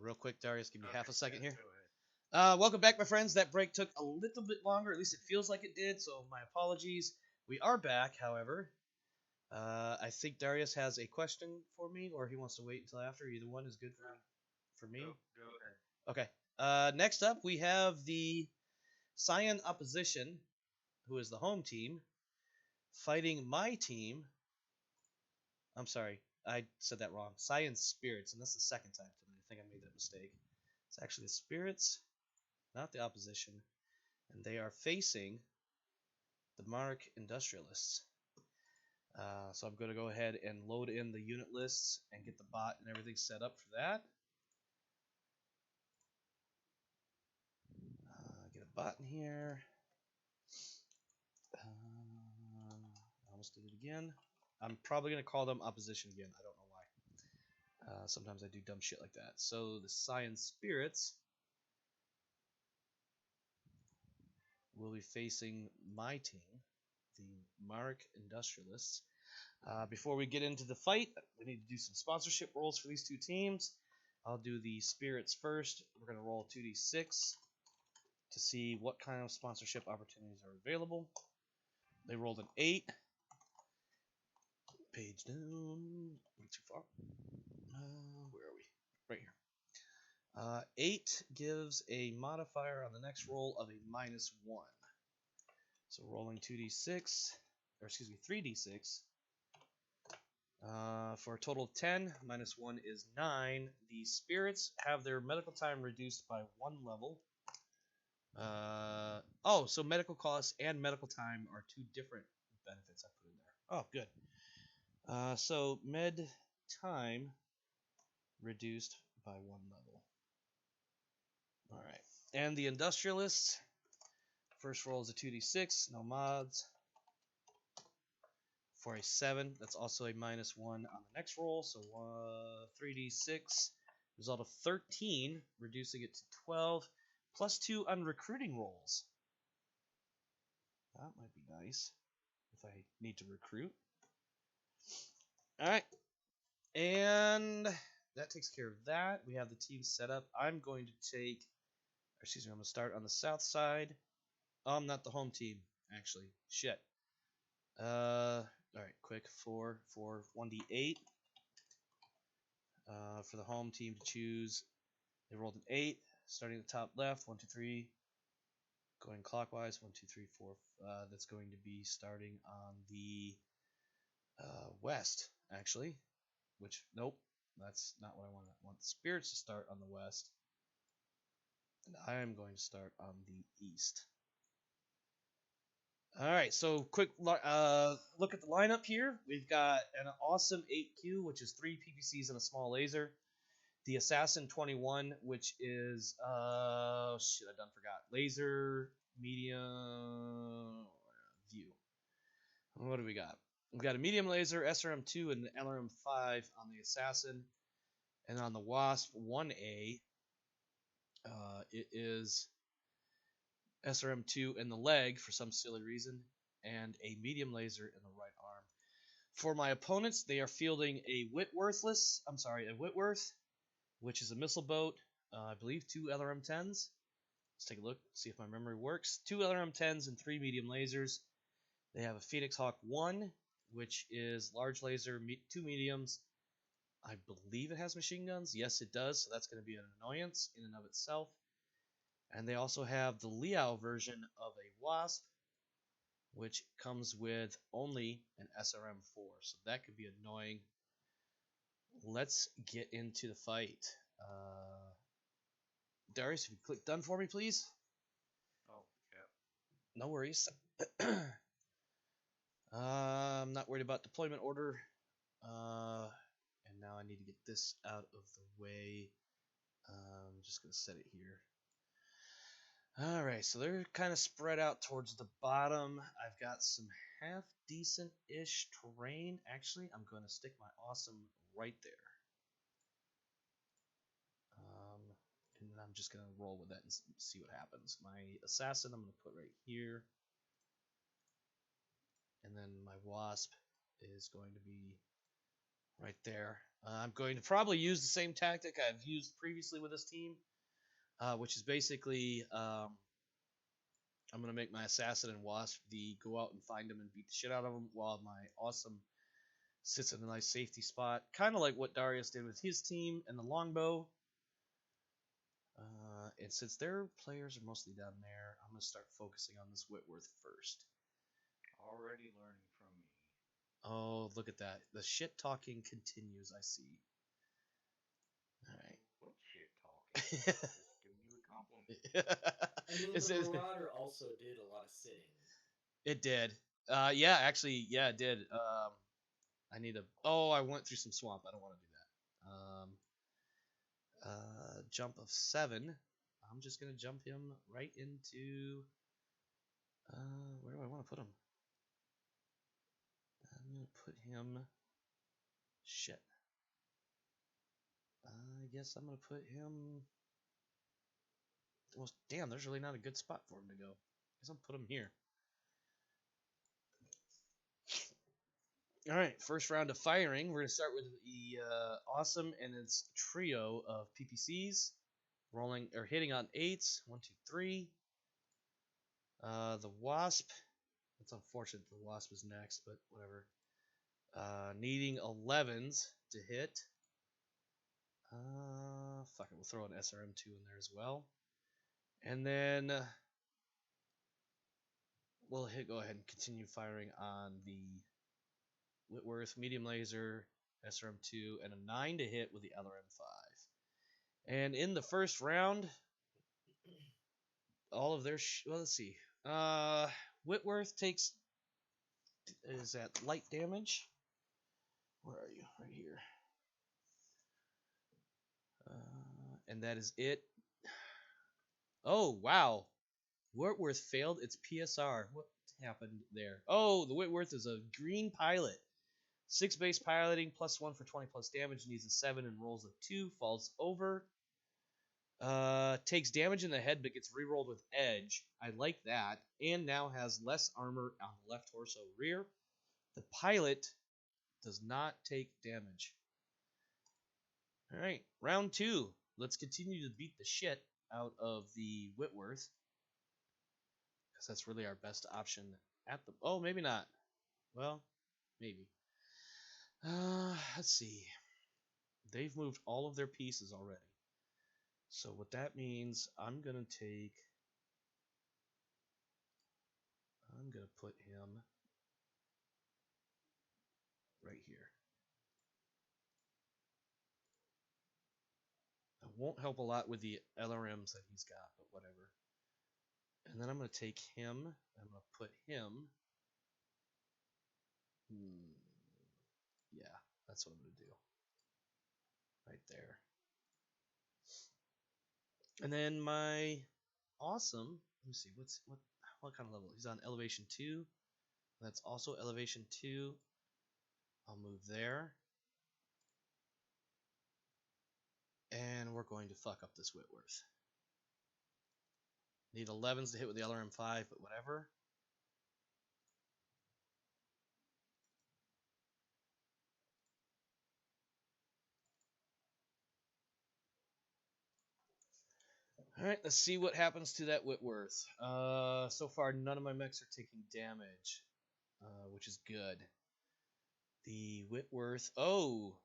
real quick, Darius, give me half a second here. Go ahead. Welcome back, my friends. That break took a little bit longer, at least it feels like it did, so my apologies. We are back, however. I think Darius has a question for me, or he wants to wait until after. Either one is good for me. Go ahead. Okay. Next up, we have the Sian opposition, who is the home team, fighting my team. I'm sorry, I said that wrong. Sian Spirits, and that's the second time today. I think I made that mistake. It's actually the Spirits, not the opposition, and they are facing the Marik Industrialists. So I'm going to go ahead and load in the unit lists and get the bot and everything set up for that. Get a bot in here. I almost did it again. I'm probably going to call them opposition again. I don't know why. Sometimes I do dumb shit like that. So the Sian Spirits will be facing my team, the Marik Industrialists. Before we get into the fight, we need to do some sponsorship rolls for these two teams. I'll do the Spirits first. We're going to roll 2d6 to see what kind of sponsorship opportunities are available. They rolled an 8. Page down. Not too far. Where are we? Right here. 8 gives a modifier on the next roll of a -1. So rolling 2d6, or excuse me, 3d6. For a total of 10, -1 is 9. The Spirits have their medical time reduced by 1 level. So medical costs and medical time are 2 different benefits I put in there. Oh, good. So med time reduced by 1 level. Alright. And the Industrialists, first roll is a 2d6, no mods. For a 7, that's also a -1 on the next roll, so 3d6. Result of 13, reducing it to 12, plus 2 on recruiting rolls. That might be nice if I need to recruit. Alright. And that takes care of that. We have the team set up. I'm going to take, I'm going to start on the south side. I'm not the home team, actually. Shit. Alright, quick. 4, 1d8. For the home team to choose, they rolled an 8. Starting at the top left, 1, 2, 3. Going clockwise, 1, 2, 3, 4. That's going to be starting on the west, actually. Which, nope, that's not what I want. I want the Spirits to start on the west. And I am going to start on the east. Alright, so quick look at the lineup here. We've got an awesome 8Q, which is 3 PPCs and a small laser. The Assassin 21, which is, I done forgot. Laser, medium, view. What do we got? We've got a medium laser, SRM2, and LRM5 on the Assassin. And on the Wasp 1A, it is SRM2 in the leg for some silly reason, and a medium laser in the right arm. For my opponents, they are fielding a Whitworth, which is a missile boat. I believe 2 LRM-10s. Let's take a look, see if my memory works. 2 LRM-10s and 3 medium lasers. They have a Phoenix Hawk 1, which is large laser, 2 mediums. I believe it has machine guns. Yes, it does, so that's going to be an annoyance in and of itself. And they also have the Liao version of a Wasp, which comes with only an SRM-4, so that could be annoying. Let's get into the fight. Darius, if you click done for me, please. Oh, yeah. No worries. I'm not worried about deployment order. And now I need to get this out of the way. I'm just going to set it here. Alright, so they're kind of spread out towards the bottom. I've got some half decent-ish terrain. Actually, I'm going to stick my awesome right there. And then I'm just going to roll with that and see what happens. My Assassin I'm going to put right here. And then my Wasp is going to be right there. I'm going to probably use the same tactic I've used previously with this team, which is basically I'm going to make my Assassin and Wasp go out and find them and beat the shit out of them, while my Awesome sits in a nice safety spot, kind of like what Darius did with his team and the Longbow. And since their players are mostly down there, I'm going to start focusing on this Whitworth first. Already learning from me. Oh, look at that. The shit talking continues, I see. Alright. What shit talking? Just giving you a compliment. I mean, the Marauder also did a lot of sitting. It did. Yeah, actually, yeah, it did. I need a... Oh, I went through some swamp. I don't want to do that. Jump of 7. I'm just going to jump him right into... where do I want to put him? I'm going to put him... Shit. I guess I'm going to put him... Well, damn, there's really not a good spot for him to go. I guess I'll put him here. Alright, first round of firing. We're going to start with the Awesome and its trio of PPCs. Rolling, or hitting on 8s. 1, 2, 3. The Wasp. It's unfortunate the Wasp is next, but whatever. Needing 11s to hit. Fuck it, we'll throw an SRM2 in there as well. And then we'll go ahead and continue firing on the Whitworth, medium laser, SRM2, and a 9 to hit with the LRM5. And in the first round, all of their... well, let's see. Whitworth takes... Is that light damage? Where are you? Right here. And that is it. Oh, wow. Whitworth failed its PSR. What happened there? Oh, the Whitworth is a green pilot. 6 base piloting, +1 for 20 plus damage, needs a 7 and rolls a 2, falls over. Takes damage in the head but gets rerolled with edge. I like that. And now has less armor on the left torso rear. The pilot does not take damage. Alright, round 2. Let's continue to beat the shit out of the Whitworth. Because that's really our best option at the... Oh, maybe not. Well, maybe. Let's see. They've moved all of their pieces already. So what that means, I'm going to put him right here. It won't help a lot with the LRMs that he's got, but whatever. And then I'm going to take him, I'm going to put him... Yeah, that's what I'm going to do. Right there. And then my Awesome, let me see, what kind of level? He's on elevation 2. That's also elevation 2. I'll move there. And we're going to fuck up this Whitworth. Need 11s to hit with the LRM5, but whatever. Alright, let's see what happens to that Whitworth. So far, none of my mechs are taking damage, which is good. The Whitworth... Oh!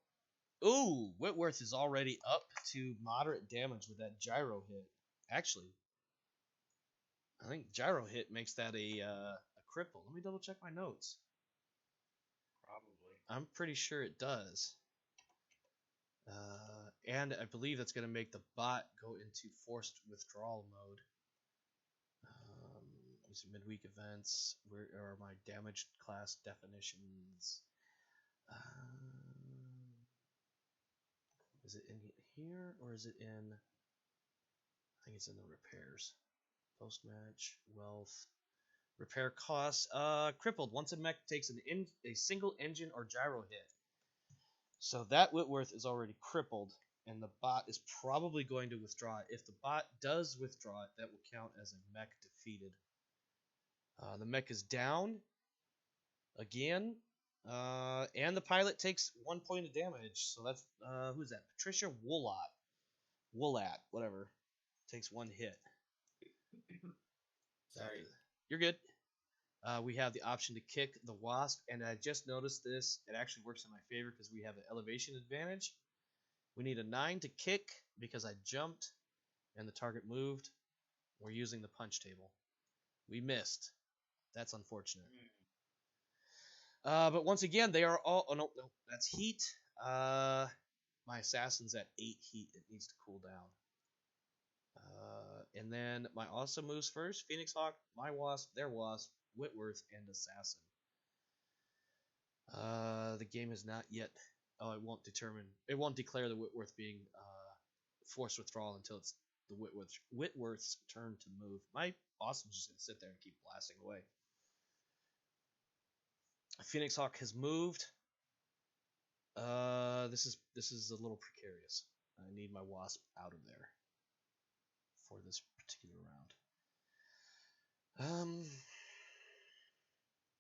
Ooh! Whitworth is already up to moderate damage with that gyro hit. Actually, I think gyro hit makes that a cripple. Let me double check my notes. Probably. I'm pretty sure it does. And I believe that's going to make the bot go into forced withdrawal mode. These are midweek events. Where are my damage class definitions? Is it in here or is it in... I think it's in the repairs. Post-match, wealth, repair costs. Crippled. Once a mech takes a single engine or gyro hit. So that Whitworth is already crippled, and the bot is probably going to withdraw it. If the bot does withdraw it, that will count as a mech defeated. The mech is down. Again. And the pilot takes 1 point of damage. So that's who's that? Patricia Woolat, whatever. Takes 1 hit. Sorry. You're good. We have the option to kick the wasp, and I just noticed this. It actually works in my favor because we have an elevation advantage. We need a 9 to kick because I jumped and the target moved. We're using the punch table. We missed. That's unfortunate. But once again, they are all. Oh no, that's heat. My assassin's at 8 heat. It needs to cool down. And then my awesome moves first: Phoenix Hawk, my wasp, their wasp, Whitworth, and assassin. The game is not yet. Oh, it won't determine. It won't declare the Whitworth being forced withdrawal until it's the Whitworth's turn to move. My awesome's just gonna sit there and keep blasting away. Phoenix Hawk has moved. This is a little precarious. I need my wasp out of there for this particular round.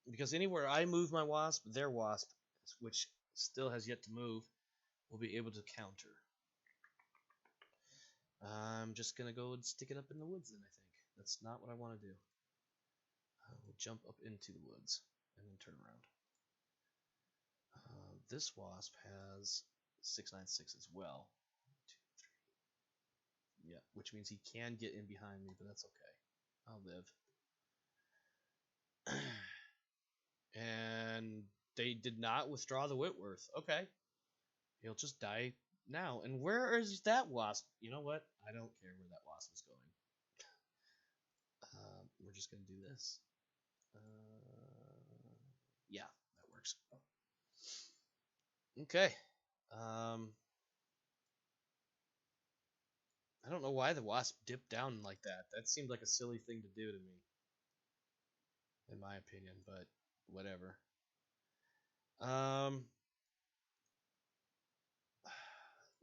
Because anywhere I move my wasp, their wasp, which still has yet to move, will be able to counter. I'm just gonna go and stick it up in the woods then, I think. That's not what I want to do. We'll jump up into the woods and then turn around. This wasp has 696 as well. 1, 2, 3. Yeah, which means he can get in behind me, but that's okay. I'll live. And they did not withdraw the Whitworth. Okay. He'll just die now. And where is that wasp? You know what? I don't care where that wasp is going. We're just going to do this. Yeah, that works. Okay. I don't know why the wasp dipped down like that. That seemed like a silly thing to do to me, in my opinion, but whatever.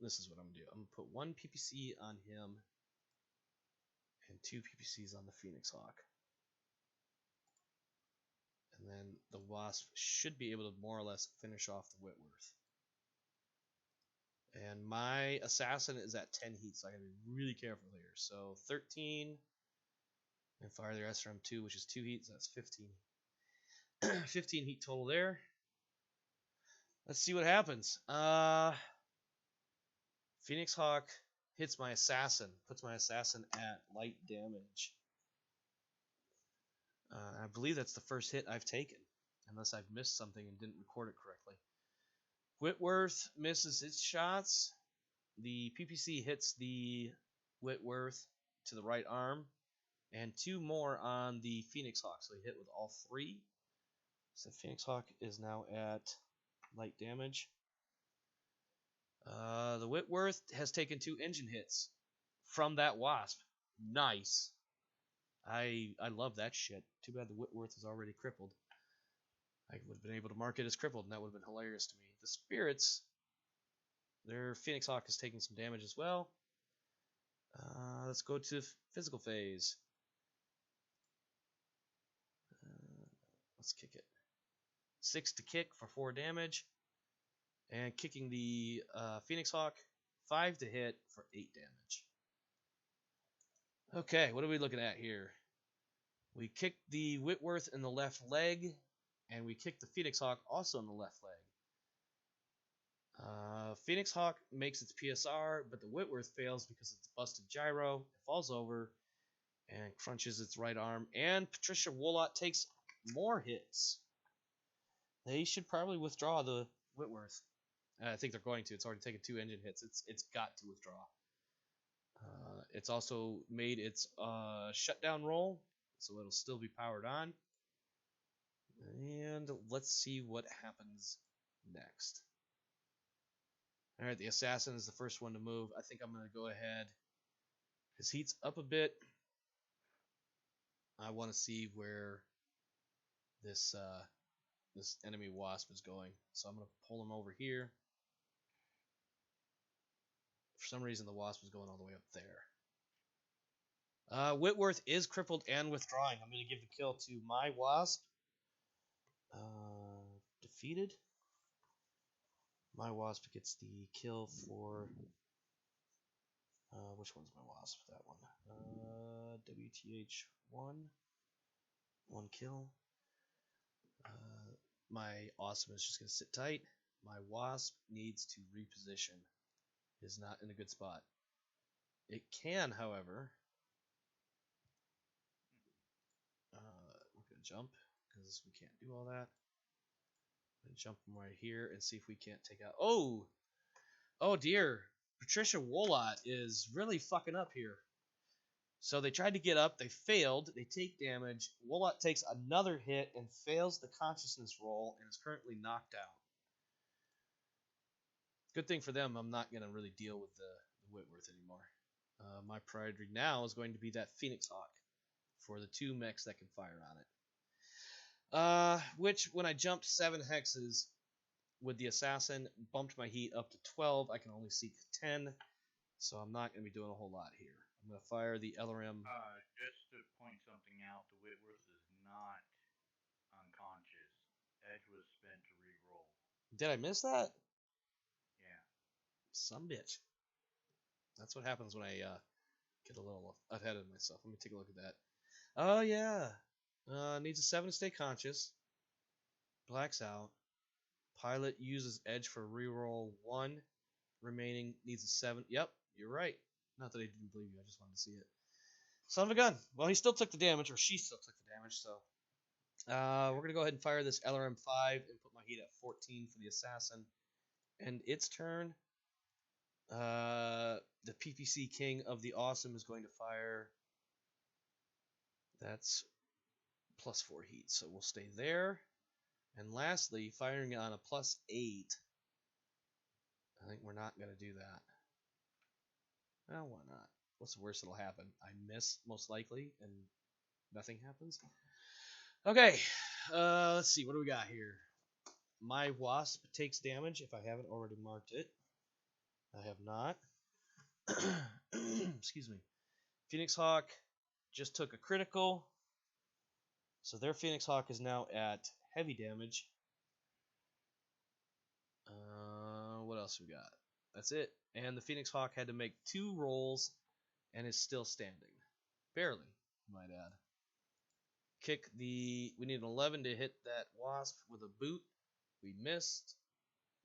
This is what I'm gonna do. I'm gonna put 1 PPC on him and 2 PPCs on the Phoenix Hawk. And then the wasp should be able to more or less finish off the Whitworth. And my assassin is at 10 heat, so I gotta be really careful here. So 13, and fire the SRM 2, which is 2 heat, so that's 15. 15 heat total there. Let's see what happens. Phoenix Hawk hits my assassin, puts my assassin at light damage. I believe that's the first hit I've taken, unless I've missed something and didn't record it correctly. Whitworth misses its shots. The PPC hits the Whitworth to the right arm, and 2 more on the Phoenix Hawk, so he hit with all 3. So Phoenix Hawk is now at light damage. The Whitworth has taken 2 engine hits from that wasp. Nice. I love that shit. Too bad the Whitworth is already crippled. I would have been able to mark it as crippled, and that would have been hilarious to me. The Spirits, their Phoenix Hawk is taking some damage as well. Let's go to physical phase. Let's kick it. 6 to kick for 4 damage. And kicking the Phoenix Hawk, 5 to hit for 8 damage. Okay, what are we looking at here? We kicked the Whitworth in the left leg, and we kicked the Phoenix Hawk also in the left leg. Phoenix Hawk makes its PSR, but the Whitworth fails because it's busted gyro. It falls over and crunches its right arm. And Patricia Wolot takes more hits. They should probably withdraw the Whitworth. I think they're going to. It's already taken 2 engine hits. It's got to withdraw. It's also made its shutdown roll, so it'll still be powered on. And let's see what happens next. Alright, the assassin is the first one to move. I think I'm going to go ahead. His heat's up a bit. I want to see where this this enemy wasp is going. So I'm going to pull him over here. For some reason, the wasp is going all the way up there. Whitworth is crippled and withdrawing. I'm going to give the kill to my wasp. defeated. My wasp gets the kill for. Which one's my wasp? That one. WTH1. One kill. My awesome is just going to sit tight. My wasp needs to reposition. It is not in a good spot. It can, however. We're going to jump because we can't do all that. I'm going to jump from right here and see if we can't take out. Oh! Oh dear. Patricia Wolot is really fucking up here. So they tried to get up, they failed, they take damage. Wolot takes another hit and fails the consciousness roll and is currently knocked out. Good thing for them, I'm not going to really deal with the Whitworth anymore. My priority now is going to be that Phoenix Hawk for the 2 mechs that can fire on it. Which, when I jumped 7 hexes with the Assassin, bumped my heat up to 12. I can only seek 10, so I'm not going to be doing a whole lot here. I'm going to fire the LRM. Just to point something out, the Whitworth is not unconscious. Edge was spent to re-roll. Did I miss that? Yeah. Some bitch. That's what happens when I get a little ahead of myself. Let me take a look at that. Oh, yeah. Needs a 7 to stay conscious. Blacks out. Pilot uses Edge for reroll 1. Remaining needs a 7. Yep, you're right. Not that I didn't believe you, I just wanted to see it. Son of a gun. Well, he still took the damage, or she still took the damage, so. We're going to go ahead and fire this LRM-5 and put my heat at 14 for the Assassin. And its turn. The PPC King of the Awesome is going to fire. That's plus 4 heat, so we'll stay there. And lastly, firing on a plus 8. I think we're not going to do that. Well, why not? What's the worst that'll happen? I miss, most likely, and nothing happens. Okay, let's see. What do we got here? My Wasp takes damage if I haven't already marked it. I have not. Excuse me. Phoenix Hawk just took a critical. So their Phoenix Hawk is now at heavy damage. What else we got? That's it. And the Phoenix Hawk had to make 2 rolls and is still standing. Barely, might add. Kick the... We need an 11 to hit that Wasp with a boot. We missed.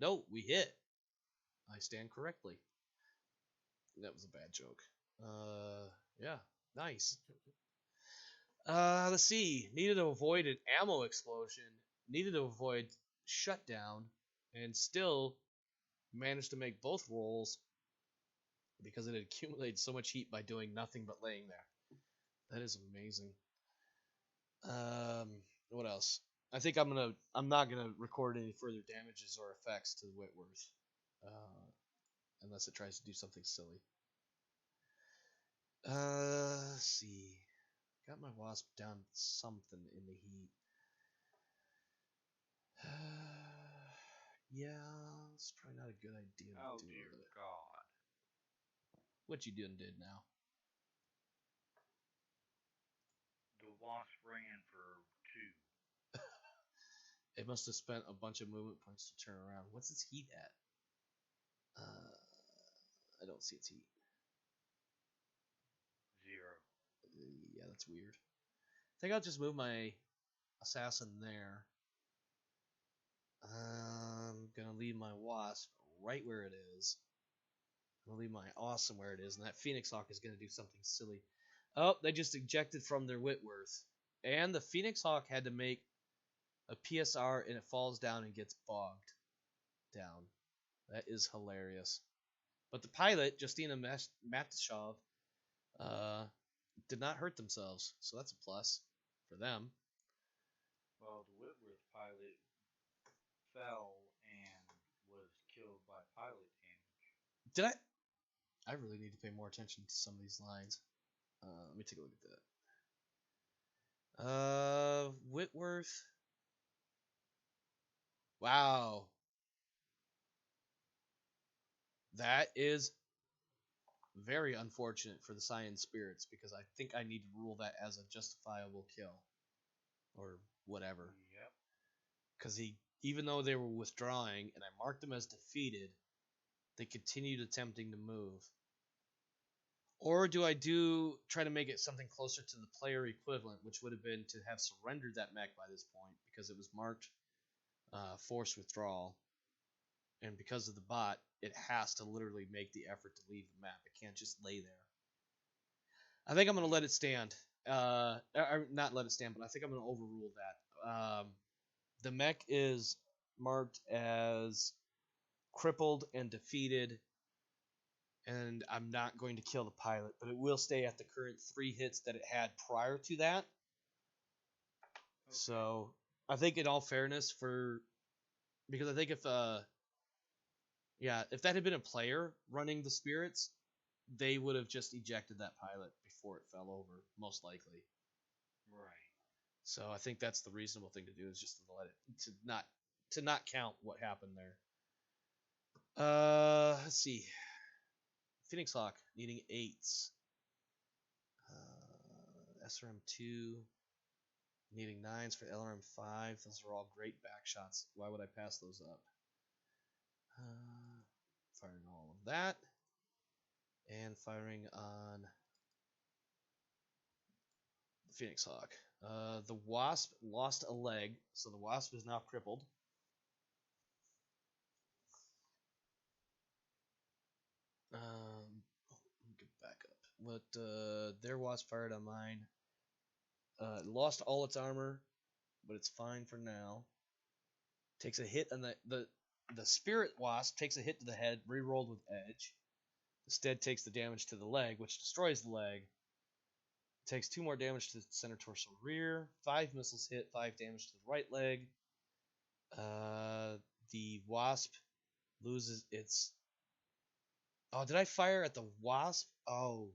No, we hit. I stand correctly. That was a bad joke. Yeah, nice. Let's see. Needed to avoid an ammo explosion. Needed to avoid shutdown. And still managed to make both rolls because it had accumulated so much heat by doing nothing but laying there. That is amazing. What else? I think I'm not gonna record any further damages or effects to the Whitworth, unless it tries to do something silly. Let's see. Got my Wasp down something in the heat. Yeah, it's probably not a good idea Oh to do dear it. God. What you did now? The Wasp ran for 2. It must have spent a bunch of movement points to turn around. What's its heat at? I don't see its heat. 0. Yeah, that's weird. I think I'll just move my Assassin there. I'm gonna leave my Wasp right where it is. I'm gonna leave my Awesome where it is, and that Phoenix Hawk is gonna do something silly. Oh, they just ejected from their Whitworth. And the Phoenix Hawk had to make a PSR, and it falls down and gets bogged down. That is hilarious. But the pilot, Justina Matashov, did not hurt themselves, so that's a plus for them. Well, the Whitworth pilot fell and was killed by pilot damage. Did I? I really need to pay more attention to some of these lines. Let me take a look at that. Whitworth. Wow. That is very unfortunate for the Sian Spirits, because I think I need to rule that as a justifiable kill. Or whatever. Yep. Because he even though they were withdrawing and I marked them as defeated, they continued attempting to move. Or do I try to make it something closer to the player equivalent, which would have been to have surrendered that mech by this point because it was marked forced withdrawal, and because of the bot, it has to literally make the effort to leave the map. It can't just lay there. I think I'm going to let it stand. Not let it stand, but I think I'm going to overrule that. The mech is marked as crippled and defeated, and I'm not going to kill the pilot, but it will stay at the current 3 hits that it had prior to that. Okay. So I think in all fairness, because I think if that had been a player running the spirits, they would have just ejected that pilot before it fell over, most likely. Right. So I think that's the reasonable thing to do, is just to let it to not count what happened there. Let's see. Phoenix Hawk needing 8s. SRM2 needing 9s for LRM5. Those are all great back shots. Why would I pass those up? Firing all of that. And firing on the Phoenix Hawk. The Wasp lost a leg, so the Wasp is now crippled. Get back up. But their Wasp fired on mine. Lost all its armor, but it's fine for now. Takes a hit on the Spirit Wasp takes a hit to the head, re-rolled with edge. Instead takes the damage to the leg, which destroys the leg. Takes 2 more damage to the center torso rear. 5 missiles hit, 5 damage to the right leg. The Wasp loses its... Oh, did I fire at the Wasp? Oh,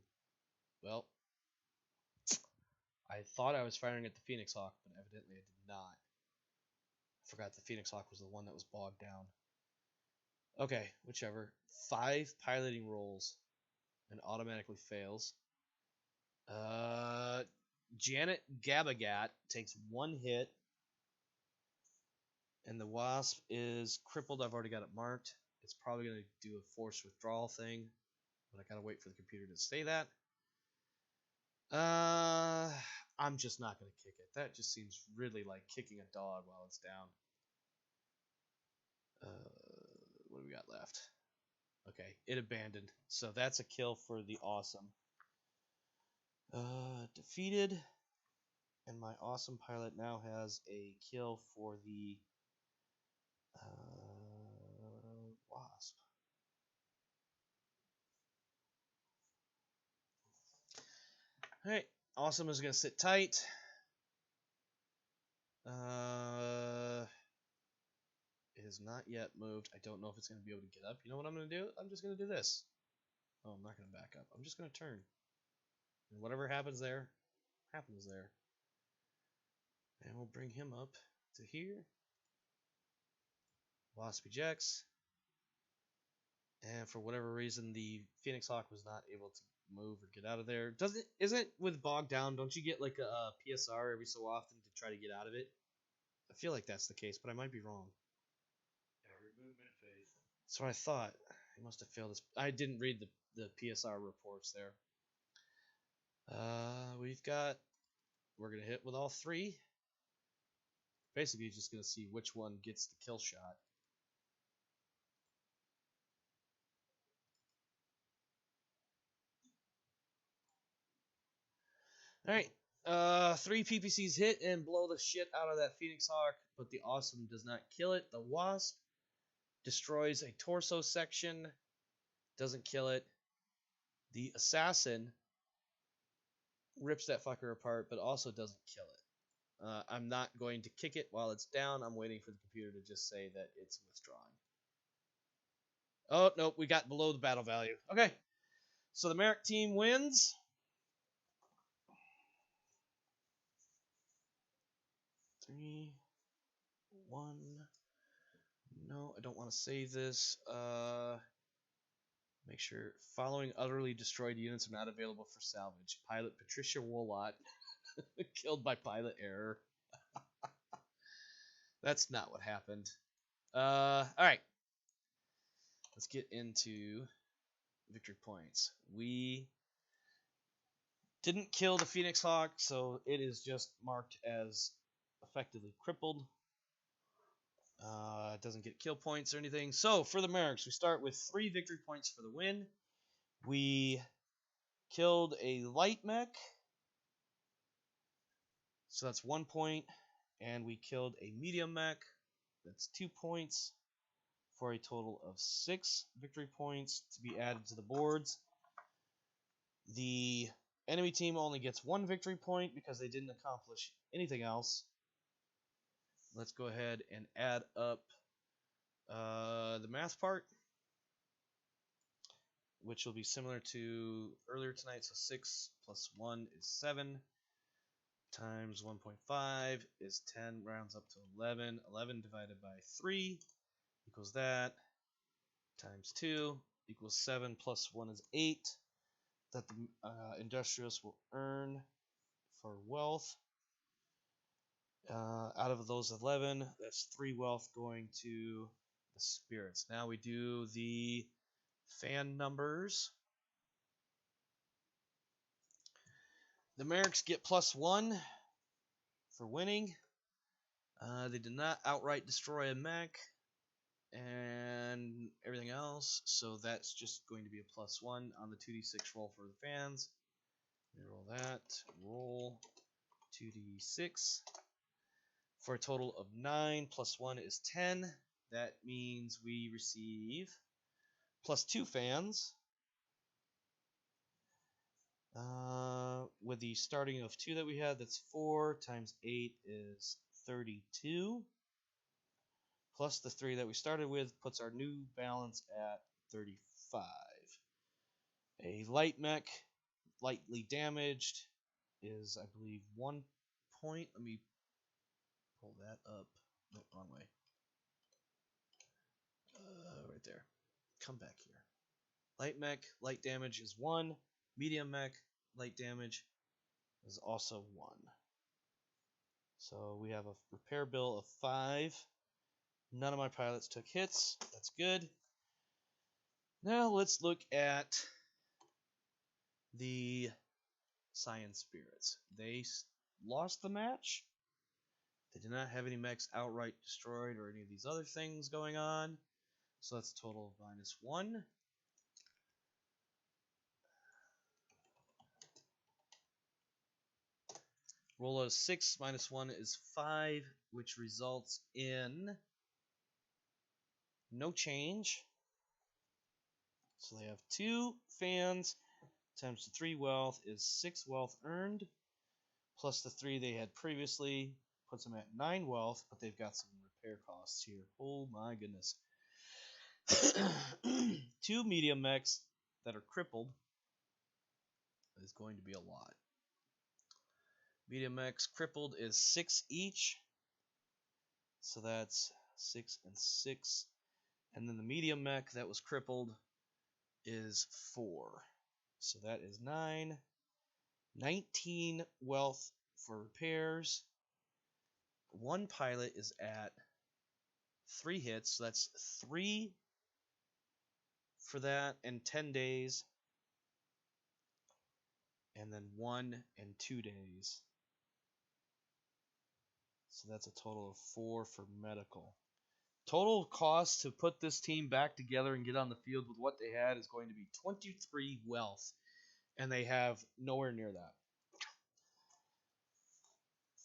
well. I thought I was firing at the Phoenix Hawk, but evidently I did not. I forgot the Phoenix Hawk was the one that was bogged down. Okay, whichever. 5 piloting rolls and automatically fails. Janet Gabagat takes 1 hit, and the Wasp is crippled. I've already got it marked. It's probably going to do a forced withdrawal thing, but I gotta wait for the computer to say that. I'm just not going to kick it. That just seems really like kicking a dog while it's down. What do we got left? Okay, it abandoned. So that's a kill for the Awesome. Defeated. And my Awesome pilot now has a kill for the Wasp. Alright, Awesome is going to sit tight. It has not yet moved. I don't know if it's going to be able to get up. You know what I'm going to do? I'm just going to do this. Oh, I'm not going to back up. I'm just going to turn. And whatever happens there, happens there. And we'll bring him up to here. Wasp ejects. And for whatever reason, the Phoenix Hawk was not able to move or get out of there. Isn't with bogged down, don't you get like a PSR every so often to try to get out of it? I feel like that's the case, but I might be wrong. Every movement phase. That's what I thought. I must have failed this. I didn't read the PSR reports there. We're going to hit with all 3. Basically, just going to see which one gets the kill shot. Alright, 3 PPCs hit and blow the shit out of that Phoenix Hawk, but the Awesome does not kill it. The Wasp destroys a torso section, doesn't kill it. The Assassin rips that fucker apart, but also doesn't kill it. I'm not going to kick it while it's down. I'm waiting for the computer to just say that it's withdrawing. Oh, nope, we got below the battle value. Okay, so the Marik team wins. Three, 1. No, I don't want to save this. Make sure following utterly destroyed units are not available for salvage. Pilot Patricia Wolott killed by pilot error. That's not what happened. Alright. Let's get into victory points. We didn't kill the Phoenix Hawk, so it is just marked as effectively crippled. It doesn't get kill points or anything. So for the Mariks, we start with 3 victory points for the win. We killed a light mech, so that's 1 point. And we killed a medium mech, that's 2 points, for a total of 6 victory points to be added to the boards. The enemy team only gets 1 victory point because they didn't accomplish anything else. Let's go ahead and add up the math part, which will be similar to earlier tonight. So 6 plus 1 is 7, times 1.5 is 10, rounds up to 11. 11 divided by 3 equals that, times 2 equals 7, plus 1 is 8, that the Industrialists will earn for wealth. Out of those 11, that's 3 wealth going to the spirits. Now we do the fan numbers. The Mariks get +1 for winning. They did not outright destroy a mech and everything else, so that's just going to be a +1 on the 2d6 roll for the fans. Roll that. Roll 2d6 for a total of 9. Plus 1 is 10. That means we receive +2 fans. With the starting of 2 that we had, that's 4 times 8 is 32. Plus the 3 that we started with puts our new balance at 35. A light mech, lightly damaged, is, I believe, 1 point. Let me pull that up. No, wrong way. Right there. Come back here. Light mech, light damage is 1. Medium mech, light damage is also 1. So we have a repair bill of 5. None of my pilots took hits. That's good. Now let's look at the Sian spirits. They lost the match. They did not have any mechs outright destroyed or any of these other things going on. So that's a total of -1. Roll a 6 minus 1 is 5, which results in no change. So they have 2 fans times the 3 wealth is 6 wealth earned, plus the 3 they had previously puts them at 9 wealth, but they've got some repair costs here. Oh my goodness. 2 medium mechs that are crippled is going to be a lot. Medium mechs crippled is 6 each, so that's 6 and 6. And then the medium mech that was crippled is 4. So that is 9. 19 wealth for repairs. 1 pilot is at 3 hits, so that's 3 for that and 10 days. And then 1 and 2 days. So that's a total of 4 for medical. Total cost to put this team back together and get on the field with what they had is going to be 23 wealth. And they have nowhere near that.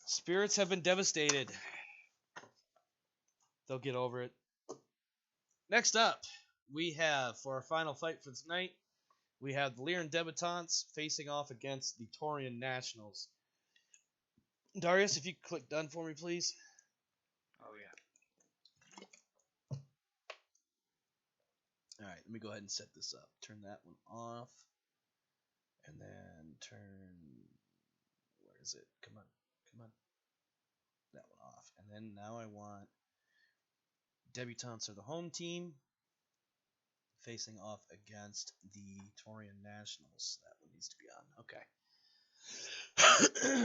Spirits have been devastated. They'll get over it. Next up, we have, for our final fight for tonight, we have the Lyran Debutantes facing off against the Taurian Nationals. Darius, if you could click done for me, please. Oh, yeah. Alright, let me go ahead and set this up. Turn that one off. And then turn... Where is it? Come on. Come on. That one off. And then now I want... Debutantes are the home team. Facing off against the Taurian Nationals. That one needs to be on. Okay.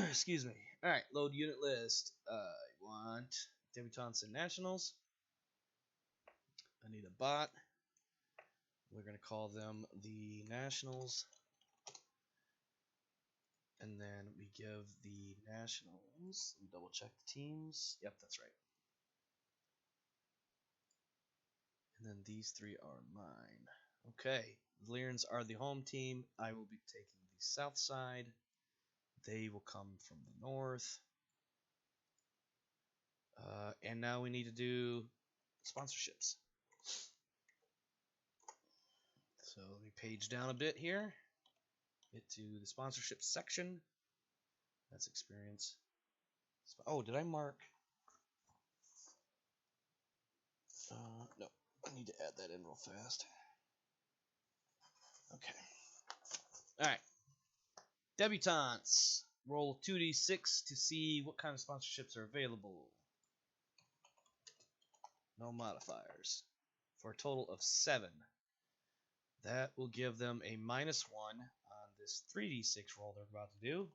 Excuse me. Alright, load unit list. I want Debutantes and Nationals. I need a bot. We're going to call them the Nationals. And then we give the Nationals, let me double check the teams. Yep, that's right. And then these three are mine. Okay, the Lyrans are the home team. I will be taking the south side. They will come from the north. And now we need to do sponsorships. So let me page down a bit here. Get to the sponsorship section. That's experience. Oh, did I mark? No, I need to add that in real fast. Okay. Alright. Debutantes. Roll 2d6 to see what kind of sponsorships are available. No modifiers. For a total of 7. That will give them a -1 on this 3d6 roll they're about to do.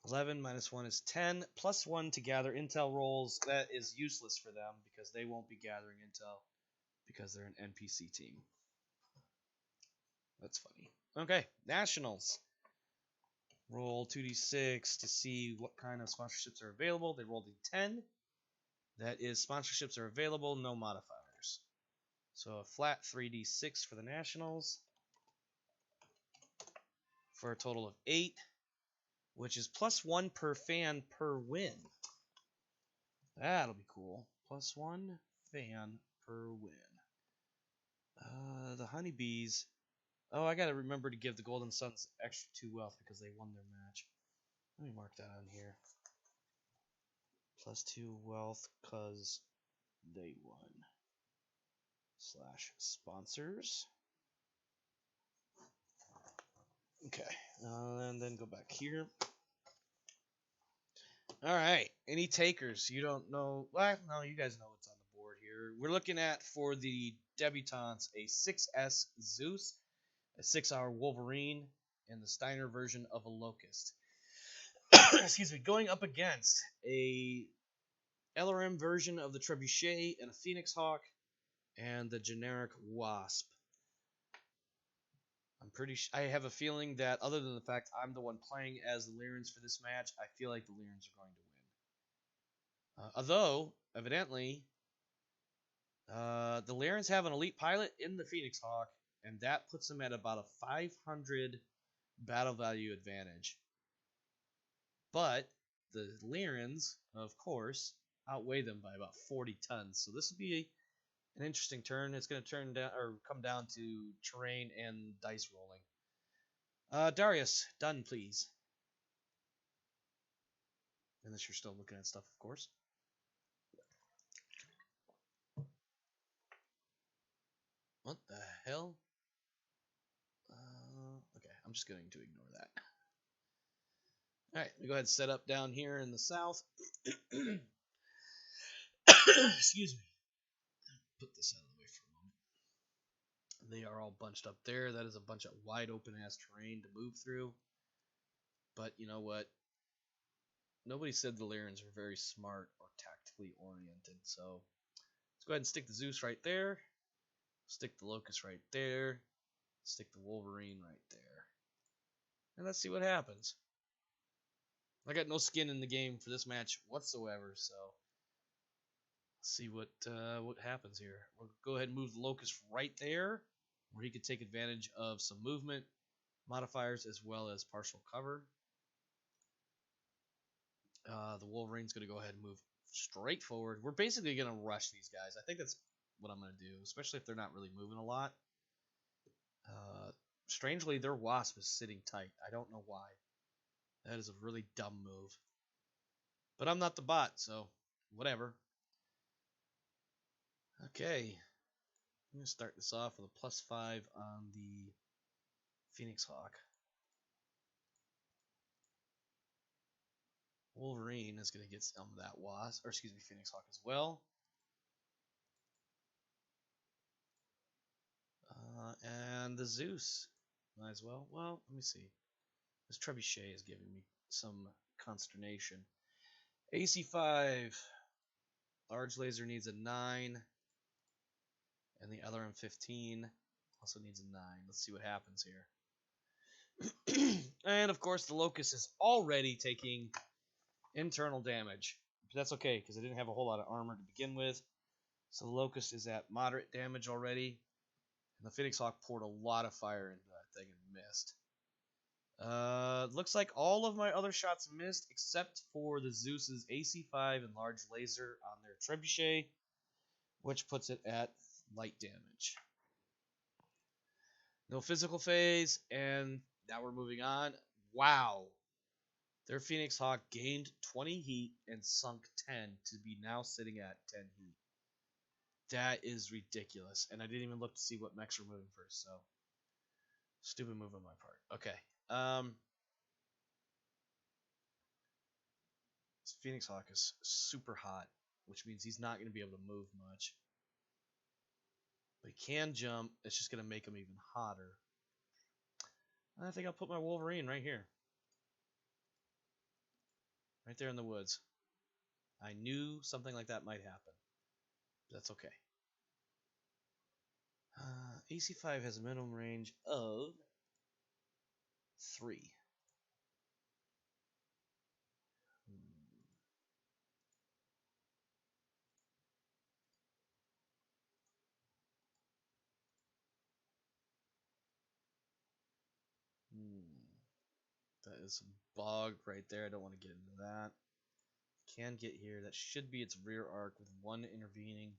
11 minus 1 is 10. Plus 1 to gather intel rolls. That is useless for them because they won't be gathering intel because they're an NPC team. That's funny. Okay, Nationals. Roll 2d6 to see what kind of sponsorships are available. They rolled a 10. That is, sponsorships are available, no modifiers. So a flat 3d6 for the Nationals. For a total of 8. Which is +1 per fan per win. That'll be cool. +1 fan per win. The honeybees. Oh, I gotta remember to give the Golden Suns extra 2 wealth because they won their match. Let me mark that on here. +2 wealth because they won. /sponsors. Okay, and then go back here. Alright, any takers? You don't know. Well, no, you guys know what's on the board here. We're looking at, for the Debutantes, a 6S Zeus, a 6-hour Wolverine, and the Steiner version of a Locust. Excuse me, going up against a LRM version of the Trebuchet and a Phoenix Hawk, and the generic Wasp. I have a feeling that, other than the fact I'm the one playing as the Lyrans for this match, I feel like the Lyrans are going to win. Although, evidently, the Lyrans have an elite pilot in the Phoenix Hawk, and that puts them at about a 500 battle value advantage. But the Lyrans, of course, outweigh them by about 40 tons. So this will be an interesting turn. It's going to come down to terrain and dice rolling. Darius, done, please. Unless you're still looking at stuff, of course. What the hell? Okay, I'm just going to ignore that. Alright, let me go ahead and set up down here in the south. Excuse me. Put this out of the way for a moment. They are all bunched up there. That is a bunch of wide open ass terrain to move through. But you know what? Nobody said the Lyrans are very smart or tactically oriented, so let's go ahead and stick the Zeus right there. Stick the Locust right there. Stick the Wolverine right there. And let's see what happens. I got no skin in the game for this match whatsoever, so let's see what happens here. We'll go ahead and move the Locust right there, where he could take advantage of some movement modifiers as well as partial cover. The Wolverine's going to go ahead and move straight forward. We're basically going to rush these guys. I think that's what I'm going to do, especially if they're not really moving a lot. Strangely, their Wasp is sitting tight. I don't know why. That is a really dumb move. But I'm not the bot, so whatever. Okay. I'm going to start this off with a +5 on the Phoenix Hawk. Wolverine is going to get some of that Wasp, or excuse me, Phoenix Hawk as well. And the Zeus might as well. Well, let me see. This Trebuchet is giving me some consternation. AC5. Large laser needs a 9. And the other M15 also needs a 9. Let's see what happens here. And of course, the Locust is already taking internal damage. But that's okay, because I didn't have a whole lot of armor to begin with. So the Locust is at moderate damage already. And the Phoenix Hawk poured a lot of fire into that thing and missed. Looks like all of my other shots missed, except for the Zeus's AC5 and large laser on their trebuchet, which puts it at light damage. No physical phase, and now we're moving on. Wow. Their Phoenix Hawk gained 20 heat and sunk 10 to be now sitting at 10 heat. That is ridiculous. And I didn't even look to see what mechs were moving first, so stupid move on my part. Okay. This Phoenix Hawk is super hot, which means he's not going to be able to move much. But he can jump. It's just going to make him even hotter. I think I'll put my Wolverine right here. Right there in the woods. I knew something like that might happen. That's okay. AC5 has a minimum range of 3. That is some bog right there. I don't want to get into that. Can get here. That should be its rear arc with 1 intervening.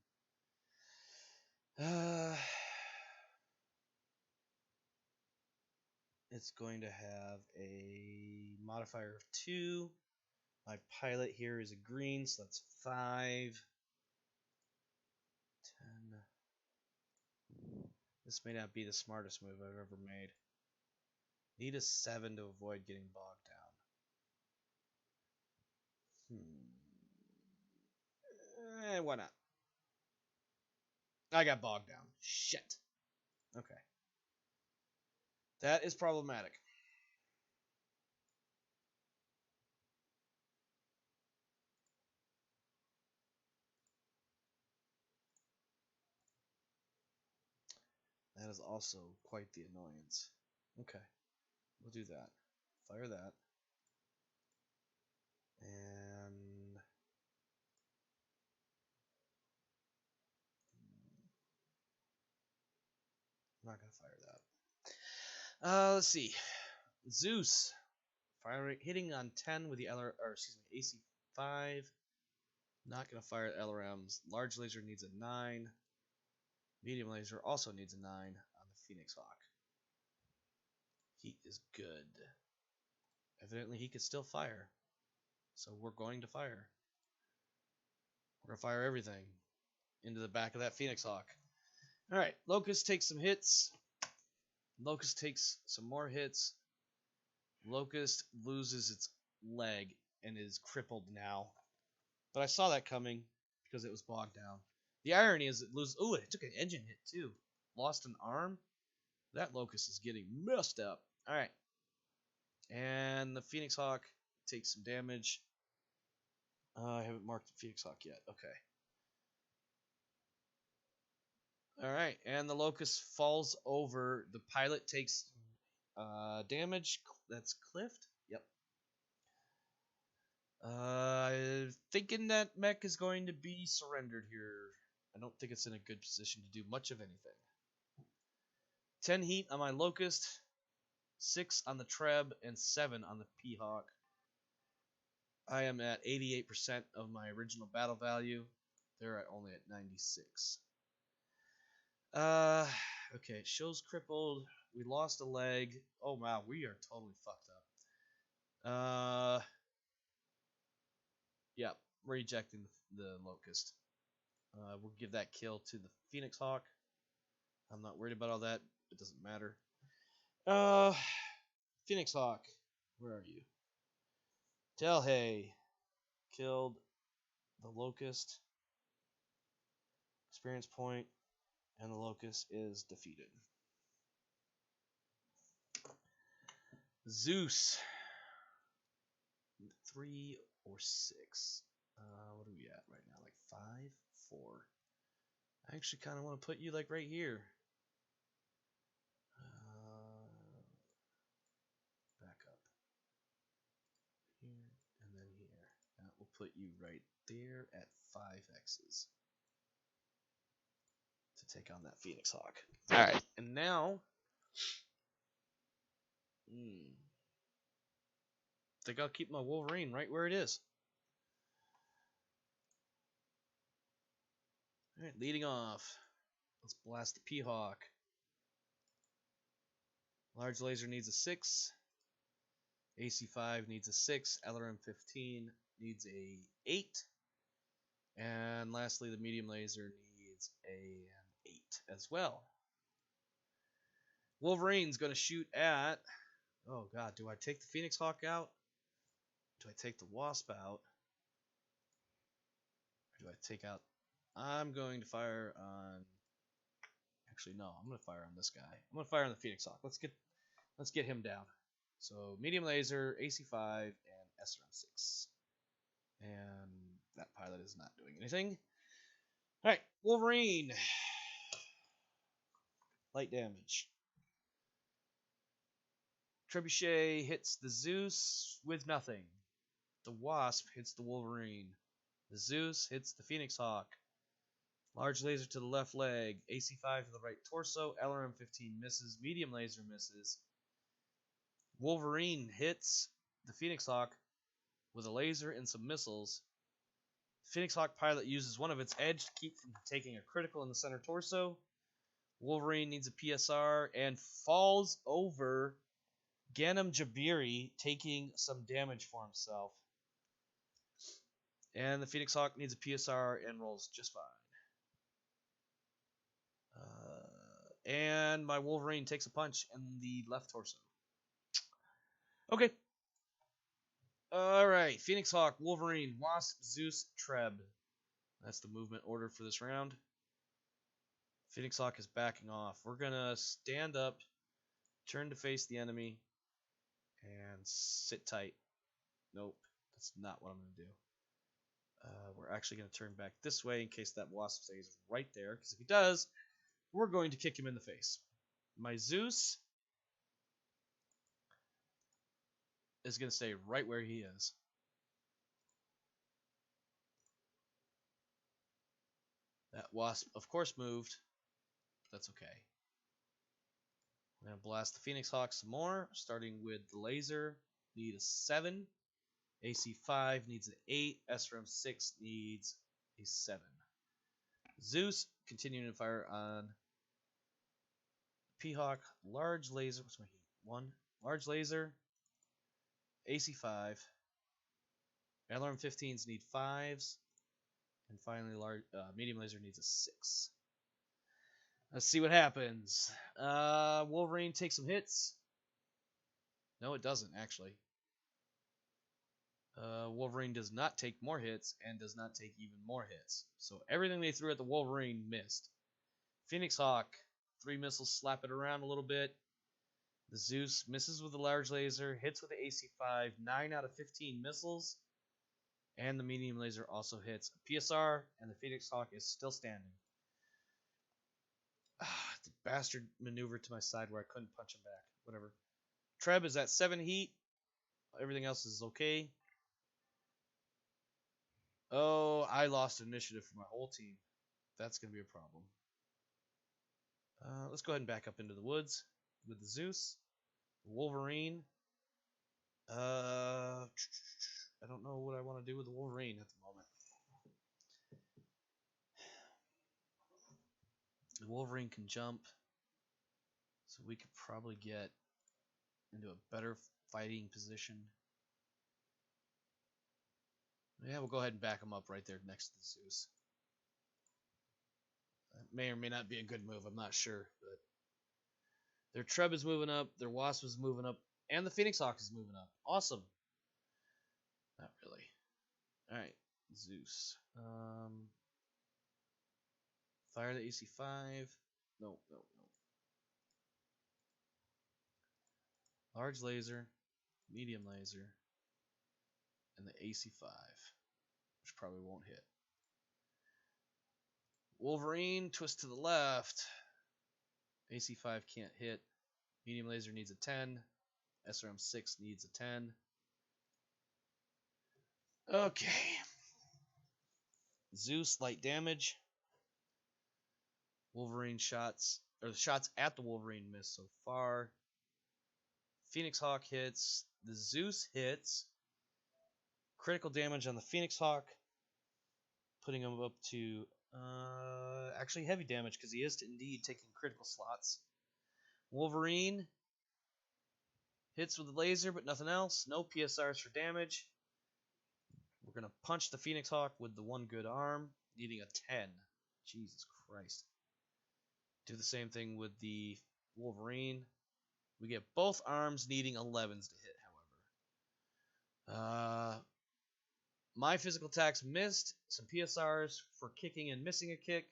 It's going to have a modifier of 2. My pilot here is a green, so that's 5. 10. This may not be the smartest move I've ever made. Need a 7 to avoid getting bogged down. Why not? I got bogged down. Shit. Okay. That is problematic. That is also quite the annoyance. Okay. We'll do that. Fire that. And I'm not gonna fire that. Let's see. Zeus. Firing, hitting on 10 with the AC5. Not gonna fire LRMs. Large laser needs a 9. Medium laser also needs a 9 on the Phoenix Hawk. Heat is good. Evidently he could still fire. So we're going to fire. We're gonna fire everything into the back of that Phoenix Hawk. Alright, Locust takes some hits. Locust takes some more hits. Locust loses its leg and is crippled now. But I saw that coming because it was bogged down. The irony is it loses... Ooh, it took an engine hit too. Lost an arm. That Locust is getting messed up. Alright. And the Phoenix Hawk takes some damage. I haven't marked the Phoenix Hawk yet. Okay. Alright, and the Locust falls over. The pilot takes damage. That's Cliffed. Yep. Thinking that mech is going to be surrendered here. I don't think it's in a good position to do much of anything. 10 heat on my Locust, 6 on the Treb, and 7 on the P-Hawk. I am at 88% of my original battle value. They're only at 96. Okay, it shows crippled. We lost a leg. Oh wow, we are totally fucked up. Yeah, we're ejecting the Locust. We'll give that kill to the Phoenix Hawk. I'm not worried about all that. It doesn't matter. Phoenix Hawk, where are you? Telhay killed the Locust. Experience point, and the Locust is defeated. Zeus. 3 or 6. What are we at right now? Like 5, 4. I actually kind of want to put you like right here. Back up. Here and then here. That will put you right there at 5 X's to take on that Phoenix Hawk. Alright, and now I think I'll keep my Wolverine right where it is. Alright, leading off. Let's blast the P-Hawk. Large laser needs a 6. AC5 needs a 6. LRM15 needs a 8. And lastly, the medium laser needs an 8 as well. Wolverine's going to shoot at... Oh god, do I take the Phoenix Hawk out? Do I take the Wasp out? Or do I take out... I'm going to fire on... Actually, no, I'm going to fire on this guy. I'm going to fire on the Phoenix Hawk. Let's get him down. So, medium laser, AC5, and SRM6. And that pilot is not doing anything. Alright, Wolverine. Light damage. Trebuchet hits the Zeus with nothing. The Wasp hits the Wolverine. The Zeus hits the Phoenix Hawk. Large laser to the left leg. AC5 to the right torso. LRM15 misses. Medium laser misses. Wolverine hits the Phoenix Hawk with a laser and some missiles. Phoenix Hawk pilot uses one of its edge to keep from taking a critical in the center torso. Wolverine needs a PSR and falls over Ghanem Jabiri, taking some damage for himself. And the Phoenix Hawk needs a PSR and rolls just fine. And my Wolverine takes a punch in the left torso. Okay. Alright, Phoenix Hawk, Wolverine, Wasp, Zeus, Treb. That's the movement order for this round. Phoenix Hawk is backing off. We're going to stand up, turn to face the enemy, and sit tight. Nope, that's not what I'm going to do. We're actually going to turn back this way in case that Wasp stays right there, because if he does, we're going to kick him in the face. My Zeus is going to stay right where he is. That Wasp, of course, moved. That's okay. I'm going to blast the Phoenix Hawk some more, starting with the laser. Need a 7. AC5 needs an 8. SRM6 needs a 7. Zeus, continuing to fire on P-Hawk. Large laser. What's my heat? 1. Large laser. AC5. LRM15s need 5s. And finally, medium laser needs a 6. Let's see what happens. Wolverine takes some hits. No, it doesn't, actually. Wolverine does not take more hits and does not take even more hits. So everything they threw at the Wolverine missed. Phoenix Hawk, 3 missiles slap it around a little bit. The Zeus misses with the large laser, hits with the AC5, 9 out of 15 missiles. And the medium laser also hits a PSR, and the Phoenix Hawk is still standing. The bastard maneuvered to my side where I couldn't punch him back. Whatever. Treb is at 7 heat. Everything else is okay. Oh, I lost initiative for my whole team. That's going to be a problem. Let's go ahead and back up into the woods with the Zeus. The Wolverine. I don't know what I want to do with the Wolverine at the moment. The Wolverine can jump. So we could probably get into a better fighting position. Yeah, we'll go ahead and back him up right there next to the Zeus. That may or may not be a good move, I'm not sure. But their Treb is moving up, their Wasp is moving up, and the Phoenix Hawk is moving up. Awesome. Not really. Alright, Zeus. Fire the AC5. No. Large laser, medium laser, and the AC5, which probably won't hit. Wolverine, twist to the left. AC5 can't hit. Medium laser needs a 10. SRM6 needs a 10. Okay. Zeus, light damage. Wolverine shots, or the shots at the Wolverine miss so far. Phoenix Hawk hits. The Zeus hits. Critical damage on the Phoenix Hawk, putting him up to actually heavy damage because he is indeed taking critical slots. Wolverine hits with the laser, but nothing else. No PSRs for damage. We're going to punch the Phoenix Hawk with the one good arm, needing a 10. Jesus Christ. Do the same thing with the Wolverine. We get both arms needing 11s to hit, however. My physical attacks missed. Some PSRs for kicking and missing a kick.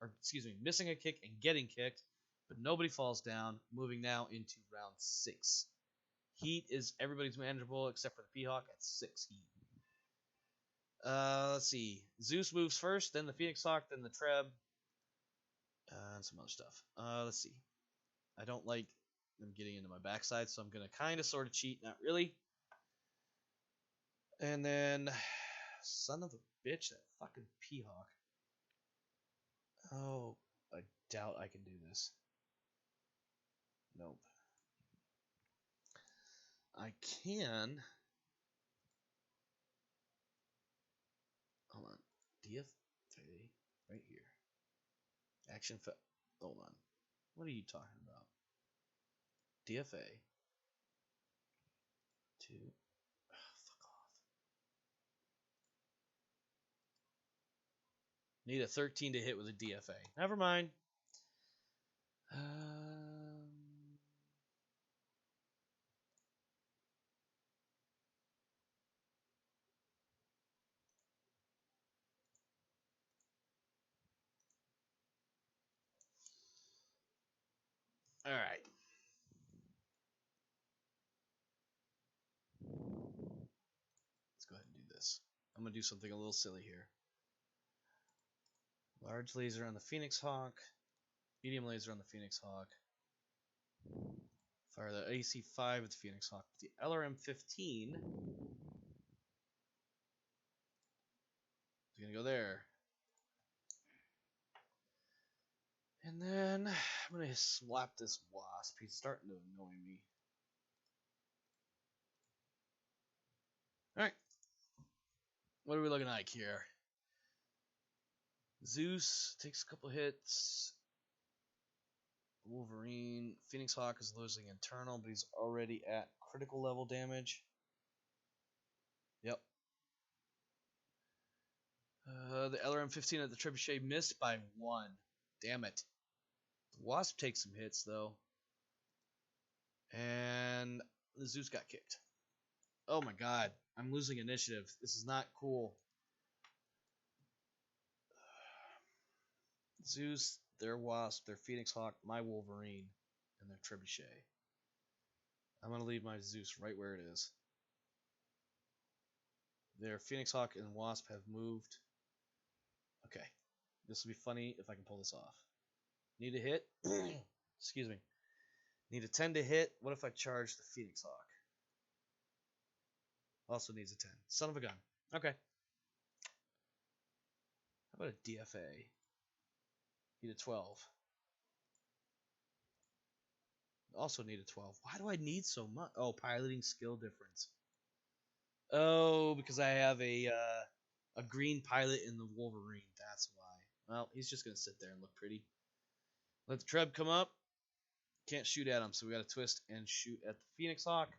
Or, excuse me, missing a kick and getting kicked. But nobody falls down. Moving now into round 6. Heat is everybody's manageable except for the P-Hawk at 6 heat. Let's see. Zeus moves first, then the Phoenix Hawk, then the Treb. And some other stuff. Let's see. I don't like them getting into my backside, so I'm going to kind of sort of cheat. Not really. And then... Son of a bitch, that fucking P-Hawk. Oh, I doubt I can do this. Nope. I can... Hold on. DFA right here. Action. Hold on. What are you talking about? DFA. 2. Fuck off. Need a 13 to hit with a DFA. Never mind. All right. Let's go ahead and do this. I'm going to do something a little silly here. Large laser on the Phoenix Hawk. Medium laser on the Phoenix Hawk. Fire the AC5 with the Phoenix Hawk. The LRM-15 is going to go there. And then I'm going to slap this Wasp. He's starting to annoy me. Alright. What are we looking like here? Zeus takes a couple hits. Wolverine. Phoenix Hawk is losing internal, but he's already at critical level damage. Yep. The LRM-15 at the Trebuchet missed by 1. Damn it. The Wasp takes some hits, though. And the Zeus got kicked. Oh my god. I'm losing initiative. This is not cool. Zeus, their Wasp, their Phoenix Hawk, my Wolverine, and their Trebuchet. I'm going to leave my Zeus right where it is. Their Phoenix Hawk and Wasp have moved. Okay. This will be funny if I can pull this off. Need a hit. Excuse me. Need a 10 to hit. What if I charge the Phoenix Hawk? Also needs a 10. Son of a gun. Okay. How about a DFA? Need a 12. Also need a 12. Why do I need so much? Oh, piloting skill difference. Oh, because I have a green pilot in the Wolverine. That's why. Well, he's just going to sit there and look pretty. Let the Treb come up. Can't shoot at him, so we got to twist and shoot at the Phoenix Hawk.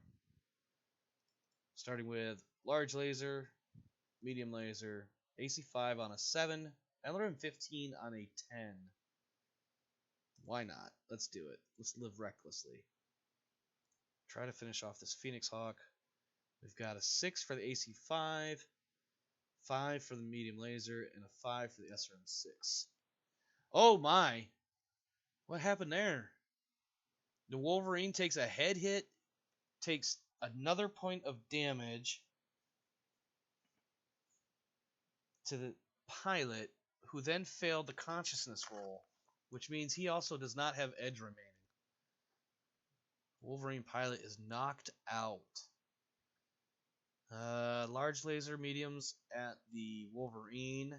Starting with large laser, medium laser, AC5 on a 7, LRM-15 on a 10. Why not? Let's do it. Let's live recklessly. Try to finish off this Phoenix Hawk. We've got a 6 for the AC5, 5 for the medium laser, and a 5 for the SRM-6. Oh my! What happened there? The Wolverine takes a head hit, takes another point of damage, to the pilot, who then failed the consciousness roll, which means he also does not have edge remaining. Wolverine pilot is knocked out. Large laser mediums at the Wolverine.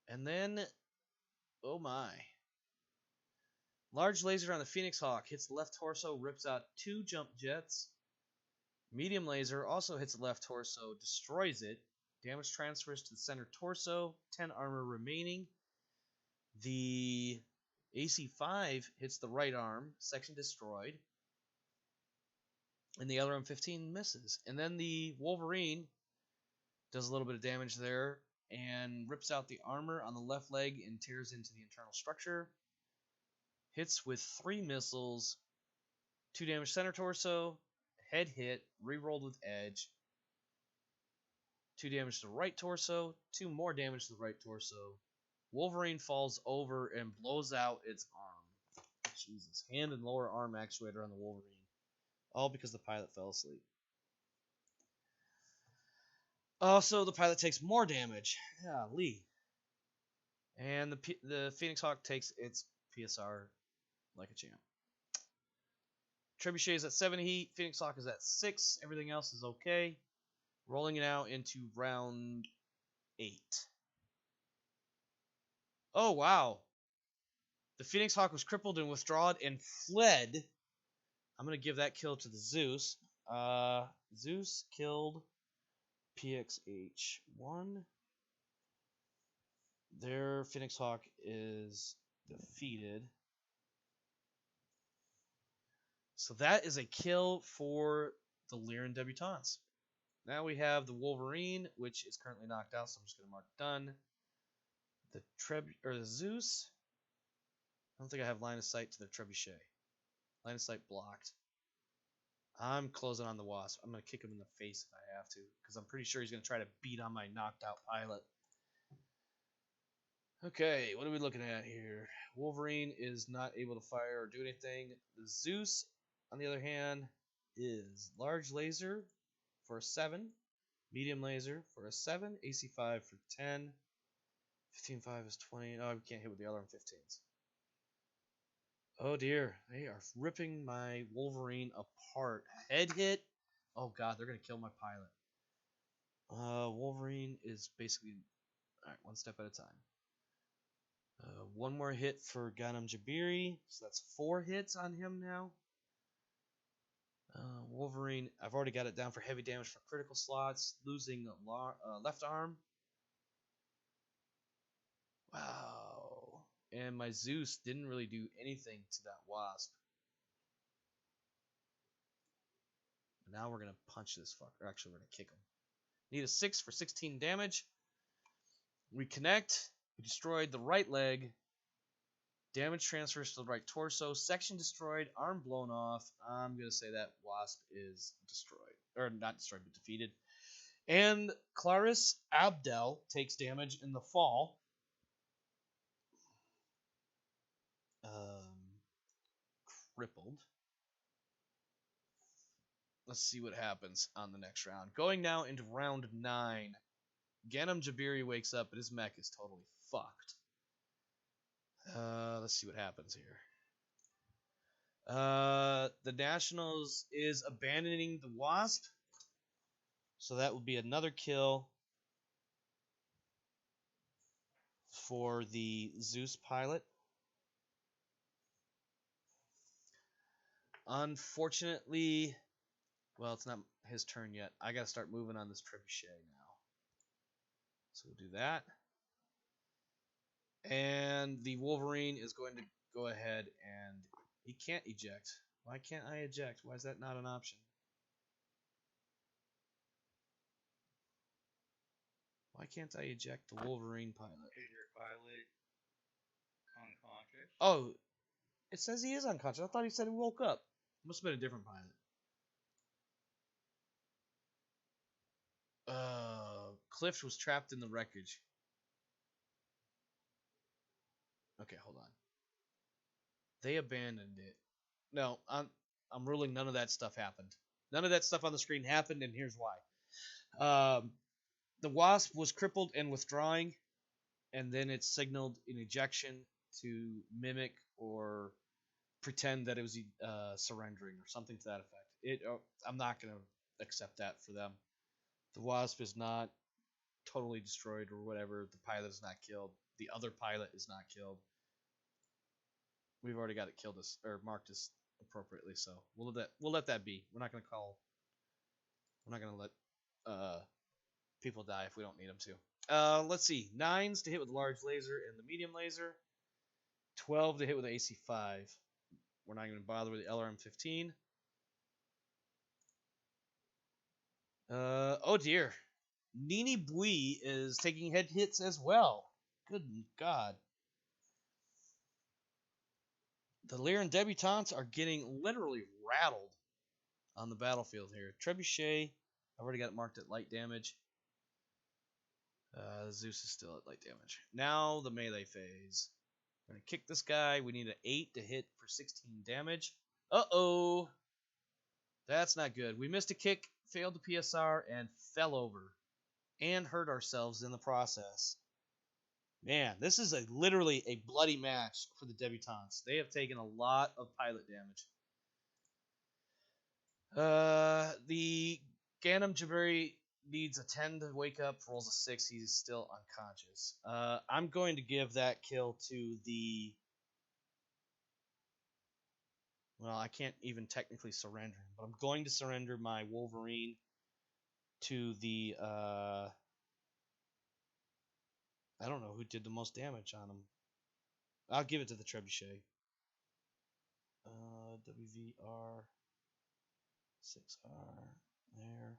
And then, oh my. Large laser on the Phoenix Hawk hits the left torso, rips out 2 jump jets. Medium laser also hits the left torso, destroys it. Damage transfers to the center torso, 10 armor remaining. The AC-5 hits the right arm, section destroyed. And the LRM-15 misses. And then the Wolverine does a little bit of damage there and rips out the armor on the left leg and tears into the internal structure. Hits with 3 missiles, 2 damage center torso, head hit, rerolled with edge, 2 damage to the right torso, 2 more damage to the right torso. Wolverine falls over and blows out its arm. Jesus, hand and lower arm actuator on the Wolverine. All because the pilot fell asleep. Also, the pilot takes more damage. Yeah, Lee. And the Phoenix Hawk takes its PSR like a champ. Trebuchet is at 7 heat. Phoenix Hawk is at 6. Everything else is okay. Rolling it out into round 8. Oh, wow. The Phoenix Hawk was crippled and withdrawn and fled. I'm going to give that kill to the Zeus. Zeus killed PXH1. Their Phoenix Hawk is defeated. So that is a kill for the Lyran Debutantes. Now we have the Wolverine, which is currently knocked out, so I'm just going to mark done. The Zeus. I don't think I have line of sight to the Trebuchet. Line of sight blocked. I'm closing on the Wasp. I'm going to kick him in the face if I have to, because I'm pretty sure he's going to try to beat on my knocked out pilot. Okay, what are we looking at here? Wolverine is not able to fire or do anything. The Zeus, on the other hand, is large laser for a 7, medium laser for a 7, AC-5 for 10, 15-5 is 20. Oh, we can't hit with the LRM-15s. Oh dear, they are ripping my Wolverine apart. Head hit. Oh god, they're going to kill my pilot. Wolverine is basically, alright, one step at a time. One more hit for Ghanem Jabiri, so that's 4 hits on him now. Wolverine, I've already got it down for heavy damage for critical slots, losing left arm. Wow. And my Zeus didn't really do anything to that Wasp. Now we're going to punch this fucker. Actually, we're going to kick him. Need a 6 for 16 damage. We connect. We destroyed the right leg. Damage transfers to the right torso. Section destroyed. Arm blown off. I'm going to say that Wasp is destroyed. Or not destroyed, but defeated. And Clarice Abdel takes damage in the fall. Crippled. Let's see what happens on the next round. Going now into round 9. Ghanem Jabiri wakes up, but his mech is totally fucked. Let's see what happens here. The Nationals is abandoning the Wasp. So that would be another kill for the Zeus pilot. Unfortunately, well, it's not his turn yet. I gotta start moving on this trebuchet now. So we'll do that. And the Wolverine is going to go ahead and he can't eject. Why can't I eject? Why is that not an option? Why can't I eject the Wolverine pilot? Is your pilot unconscious? Oh, it says he is unconscious. I thought he said he woke up. Must have been a different pilot. Cliff was trapped in the wreckage. Okay, hold on. They abandoned it. No, I'm ruling none of that stuff happened. None of that stuff on the screen happened, and here's why. the Wasp was crippled and withdrawing, and then it signaled an ejection to mimic or pretend that it was surrendering or something to that effect. I'm not going to accept that for them. The Wasp is not totally destroyed or whatever. The pilot is not killed. The other pilot is not killed. We've already got it killed or marked as appropriately, so we'll let that be. We're not going to let people die if we don't need them to. Let's see. 9s to hit with the large laser and the medium laser. 12 to hit with the AC5. We're not going to bother with the LRM-15. Oh dear. Nini Bui is taking head hits as well. Good God. The Lyran Debutantes are getting literally rattled on the battlefield here. Trebuchet, I've already got it marked at light damage. Zeus is still at light damage. Now the melee phase. We're going to kick this guy. We need an 8 to hit for 16 damage. Uh-oh. That's not good. We missed a kick, failed the PSR, and fell over. And hurt ourselves in the process. Man, this is literally a bloody match for the Debutantes. They have taken a lot of pilot damage. The Ganem Jabari needs a 10 to wake up, rolls a 6. He's still unconscious. I'm going to give that kill to the... Well, I can't even technically surrender him, but I'm going to surrender my Wolverine to the... I don't know who did the most damage on him. I'll give it to the Trebuchet. WVR 6R there.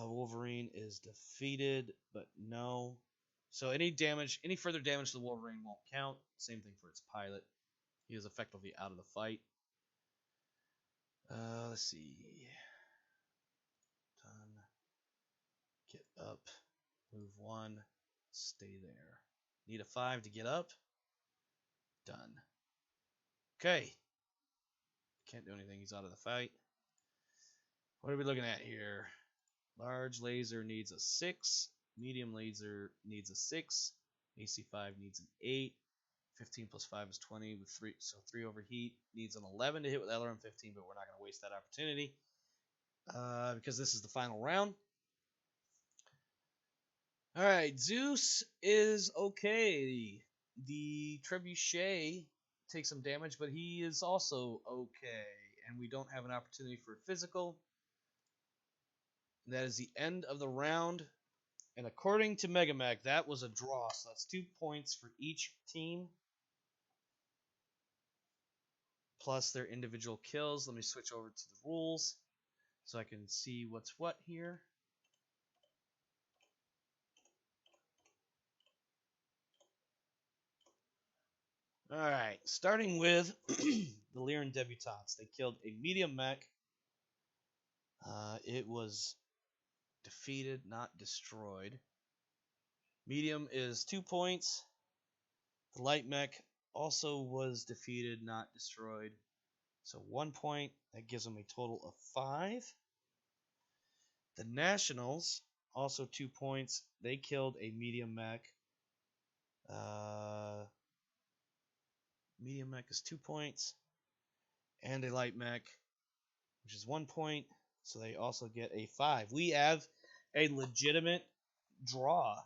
Wolverine is defeated, but no. So any further damage to the Wolverine won't count. Same thing for its pilot. He is effectively out of the fight. Let's see. Done. Get up. Move 1. Stay there. Need a 5 to get up. Done. Okay. Can't do anything. He's out of the fight. What are we looking at here? Large laser needs a 6. Medium laser needs a 6. AC5 needs an 8. 15 plus 5 is 20 with 3. So 3 overheat. Needs an 11 to hit with LRM-15, but we're not going to waste that opportunity because this is the final round. Alright, Zeus is okay. The Trebuchet takes some damage, but he is also okay. And we don't have an opportunity for a physical. That is the end of the round. And according to Megamech, that was a draw. So that's 2 points for each team. Plus their individual kills. Let me switch over to the rules so I can see what's what here. Alright, starting with the Lyran Debutantes. They killed a medium mech. It was defeated, not destroyed. Medium is 2 points. The light mech also was defeated, not destroyed. So 1 point. That gives them a total of 5. The Nationals, also 2 points. They killed a medium mech. Medium mech is 2 points. And a light mech, which is 1 point. So they also get a 5. We have a legitimate draw.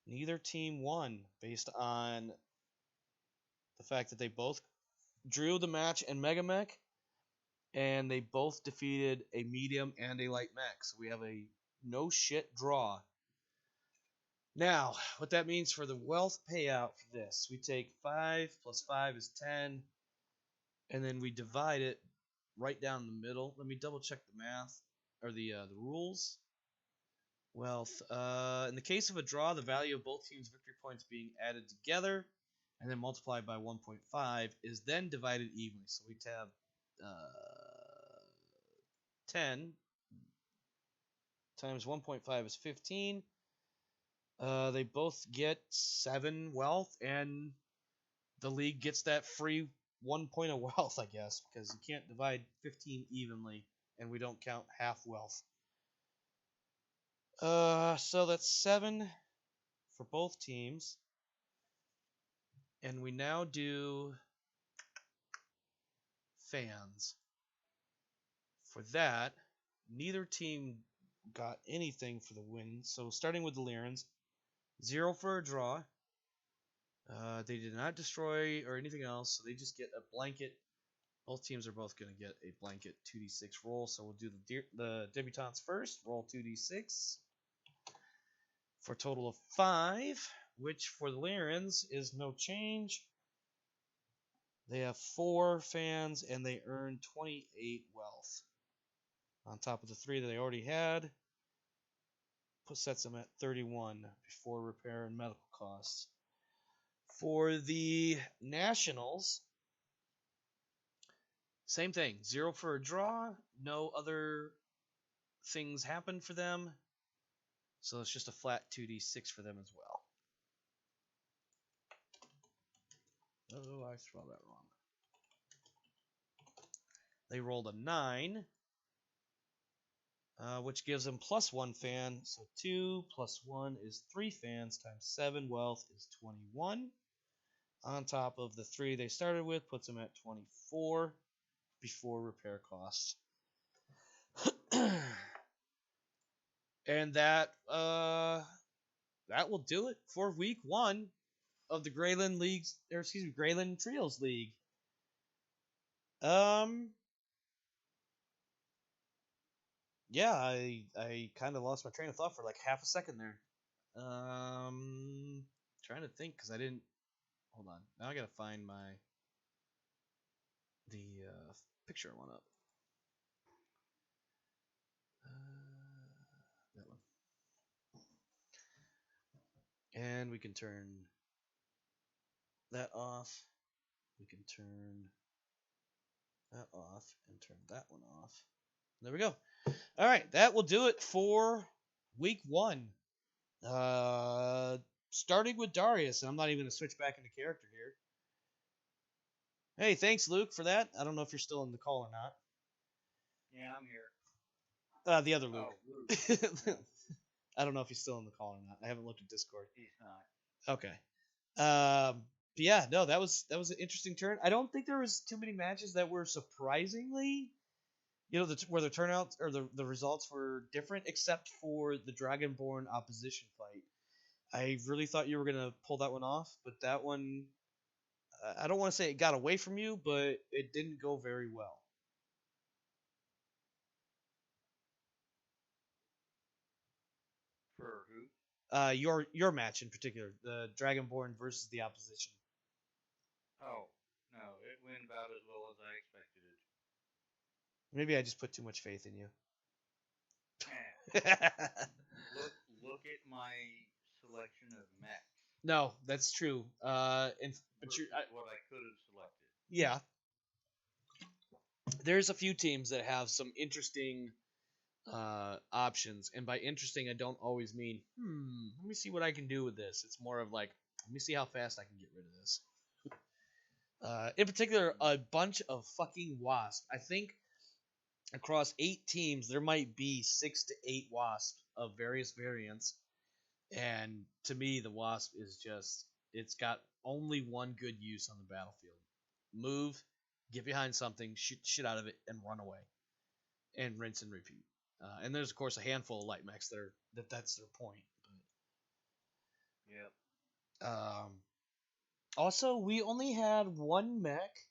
Neither team won based on the fact that they both drew the match in Megamech, and they both defeated a medium and a light mech. So we have a no shit draw. Now, what that means for the wealth payout for this, we take 5 plus 5 is 10, and then we divide it right down the middle. Let me double check the math or the rules. Wealth. In the case of a draw, the value of both teams' victory points being added together and then multiplied by 1.5 is then divided evenly. So we'd have 10 times 1.5 is 15. They both get 7 wealth, and the league gets that free 1 point of wealth, I guess, because you can't divide 15 evenly, and we don't count half wealth. So that's 7 for both teams. And we now do fans. For that, neither team got anything for the win. So starting with the Lyrans, 0 for a draw. They did not destroy or anything else, so they just get a blanket. Both teams are both going to get a blanket 2d6 roll. So we'll do the Debutantes first. Roll 2d6 for a total of 5, which for the Lyrans is no change. They have 4 fans and they earn 28 wealth. On top of the 3 that they already had, sets them at 31 before repair and medical costs. For the Nationals, same thing. 0 for a draw. No other things happen for them. So it's just a flat 2d6 for them as well. Oh, I spelled that wrong. They rolled a 9, which gives them +1 fan. So 2 plus 1 is 3 fans times 7 wealth is 21. On top of the 3 they started with, puts them at 24 before repair costs. And that will do it for week 1 of the Grayland Leagues, or excuse me, Grayland Trios League. Yeah, I kind of lost my train of thought for like half a second there. Trying to think because I didn't. Hold on. Now I gotta find the picture I want up. That one. And we can turn that off. We can turn that off and turn that one off. There we go. All right, that will do it for week 1. Starting with Darius, and I'm not even going to switch back into character here. Hey, thanks, Luke, for that. I don't know if you're still in the call or not. Yeah, I'm here. The other Luke. Oh, Luke. I don't know if he's still in the call or not. I haven't looked at Discord. He's not. Okay. But yeah, no, that was an interesting turn. I don't think there was too many matches that were surprisingly, where the turnouts or the results were different, except for the Dragonborn opposition fight. I really thought you were gonna pull that one off, but that one, I don't want to say it got away from you, but it didn't go very well. For who? Your match in particular, the Dragonborn versus the opposition. Oh, no, it went about as well as I expected it. Maybe I just put too much faith in you. Look at my selection of mechs. No, that's true. But what I could have selected. Yeah. There's a few teams that have some interesting options, and by interesting, I don't always mean, let me see what I can do with this. It's more of like, let me see how fast I can get rid of this. In particular, a bunch of fucking wasps. I think across 8 teams, there might be 6 to 8 wasps of various variants. And to me, the wasp is just, it's got only one good use on the battlefield. Move, get behind something, shoot shit out of it, and run away. And rinse and repeat. And there's, of course, a handful of light mechs that's their point. Yep. Also, we only had 1 mech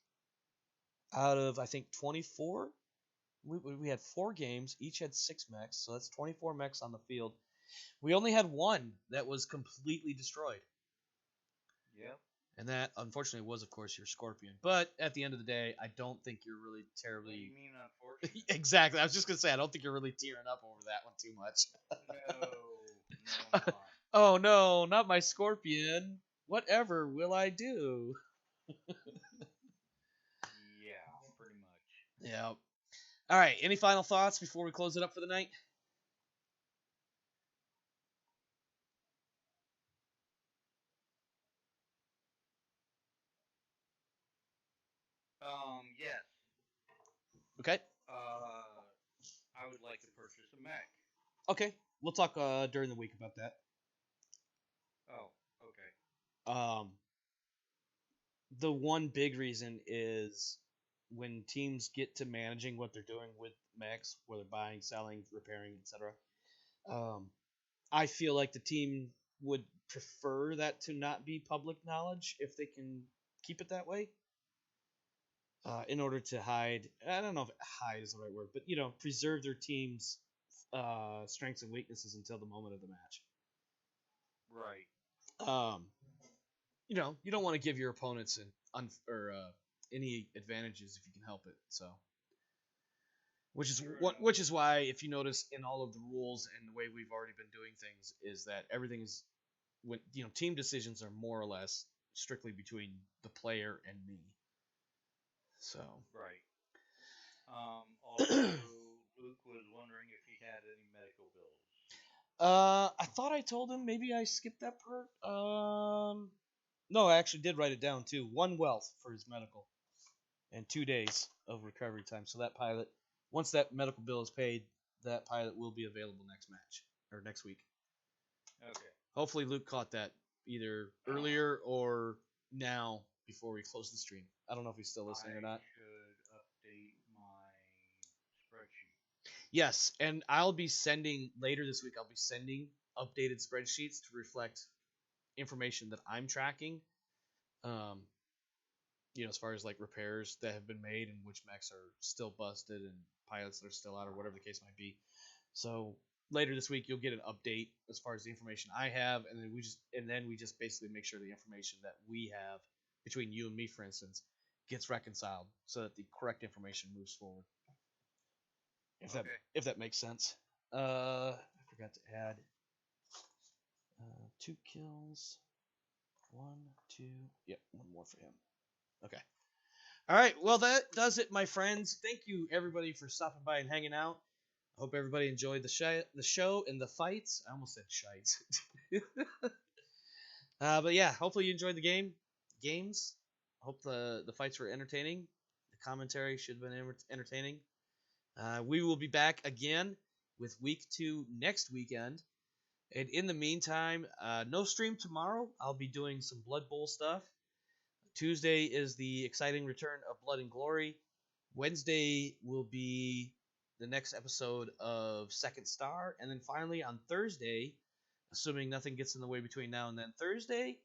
out of, I think, 24. We had 4 games. Each had 6 mechs, so that's 24 mechs on the field. We only had 1 that was completely destroyed. Yep. And that, unfortunately, was, of course, your Scorpion. But at the end of the day, I don't think you're really terribly... What do you mean, unfortunately? Exactly. I was just going to say, I don't think you're really tearing up over that one too much. No, I'm not. Oh, no, not my Scorpion. Whatever will I do? Yeah, pretty much. Yeah. All right, any final thoughts before we close it up for the night? Yes. Okay. I would like to purchase a mech. Okay. we'll talk during the week about that. Oh, okay. The one big reason is when teams get to managing what they're doing with mechs, whether buying, selling, repairing, etc. I feel like the team would prefer that to not be public knowledge if they can keep it that way. In order to hide, I don't know if hide is the right word, but preserve their team's strengths and weaknesses until the moment of the match. Right. You don't want to give your opponents any advantages if you can help it. So, which is why, if you notice in all of the rules and the way we've already been doing things, is that everything is when team decisions are more or less strictly between the player and me. So Right. Also, Luke was wondering if he had any medical bills. I thought I told him. Maybe I skipped that part. No, I actually did write it down too. 1 wealth for his medical, and 2 days of recovery time. So that pilot, once that medical bill is paid, that pilot will be available next match or next week. Okay. Hopefully, Luke caught that either earlier or now before we close the stream. I don't know if he's still listening or not. I should update my spreadsheet. Yes, and I'll be sending later this week. I'll be sending updated spreadsheets to reflect information that I'm tracking. As far as like repairs that have been made and which mechs are still busted and pilots that are still out or whatever the case might be. So later this week you'll get an update as far as the information I have, and then we just basically make sure the information that we have between you and me, for instance, gets reconciled so that the correct information moves forward. If that makes sense. I forgot to add 2 kills. 1, 2. Yep, 1 more for him. Okay. All right. Well, that does it, my friends. Thank you, everybody, for stopping by and hanging out. I hope everybody enjoyed the show and the fights. I almost said shites. But yeah, hopefully you enjoyed the games. Hope the fights were entertaining. The commentary should have been entertaining. We will be back again with week 2 next weekend. And in the meantime, no stream tomorrow. I'll be doing some Blood Bowl stuff. Tuesday is the exciting return of Blood and Glory. Wednesday will be the next episode of Second Star. And then finally on Thursday, assuming nothing gets in the way between now and then, Thursday,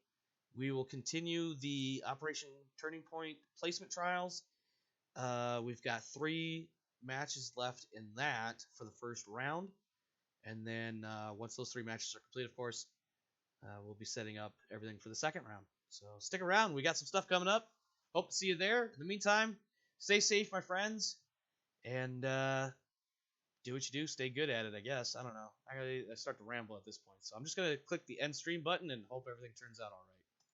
we will continue the Operation Turning Point placement trials. We've got 3 matches left in that for the first round. And then once those 3 matches are complete, of course, we'll be setting up everything for the second round. So stick around. We got some stuff coming up. Hope to see you there. In the meantime, stay safe, my friends. And do what you do. Stay good at it, I guess. I don't know. I start to ramble at this point. So I'm just going to click the end stream button and hope everything turns out all right.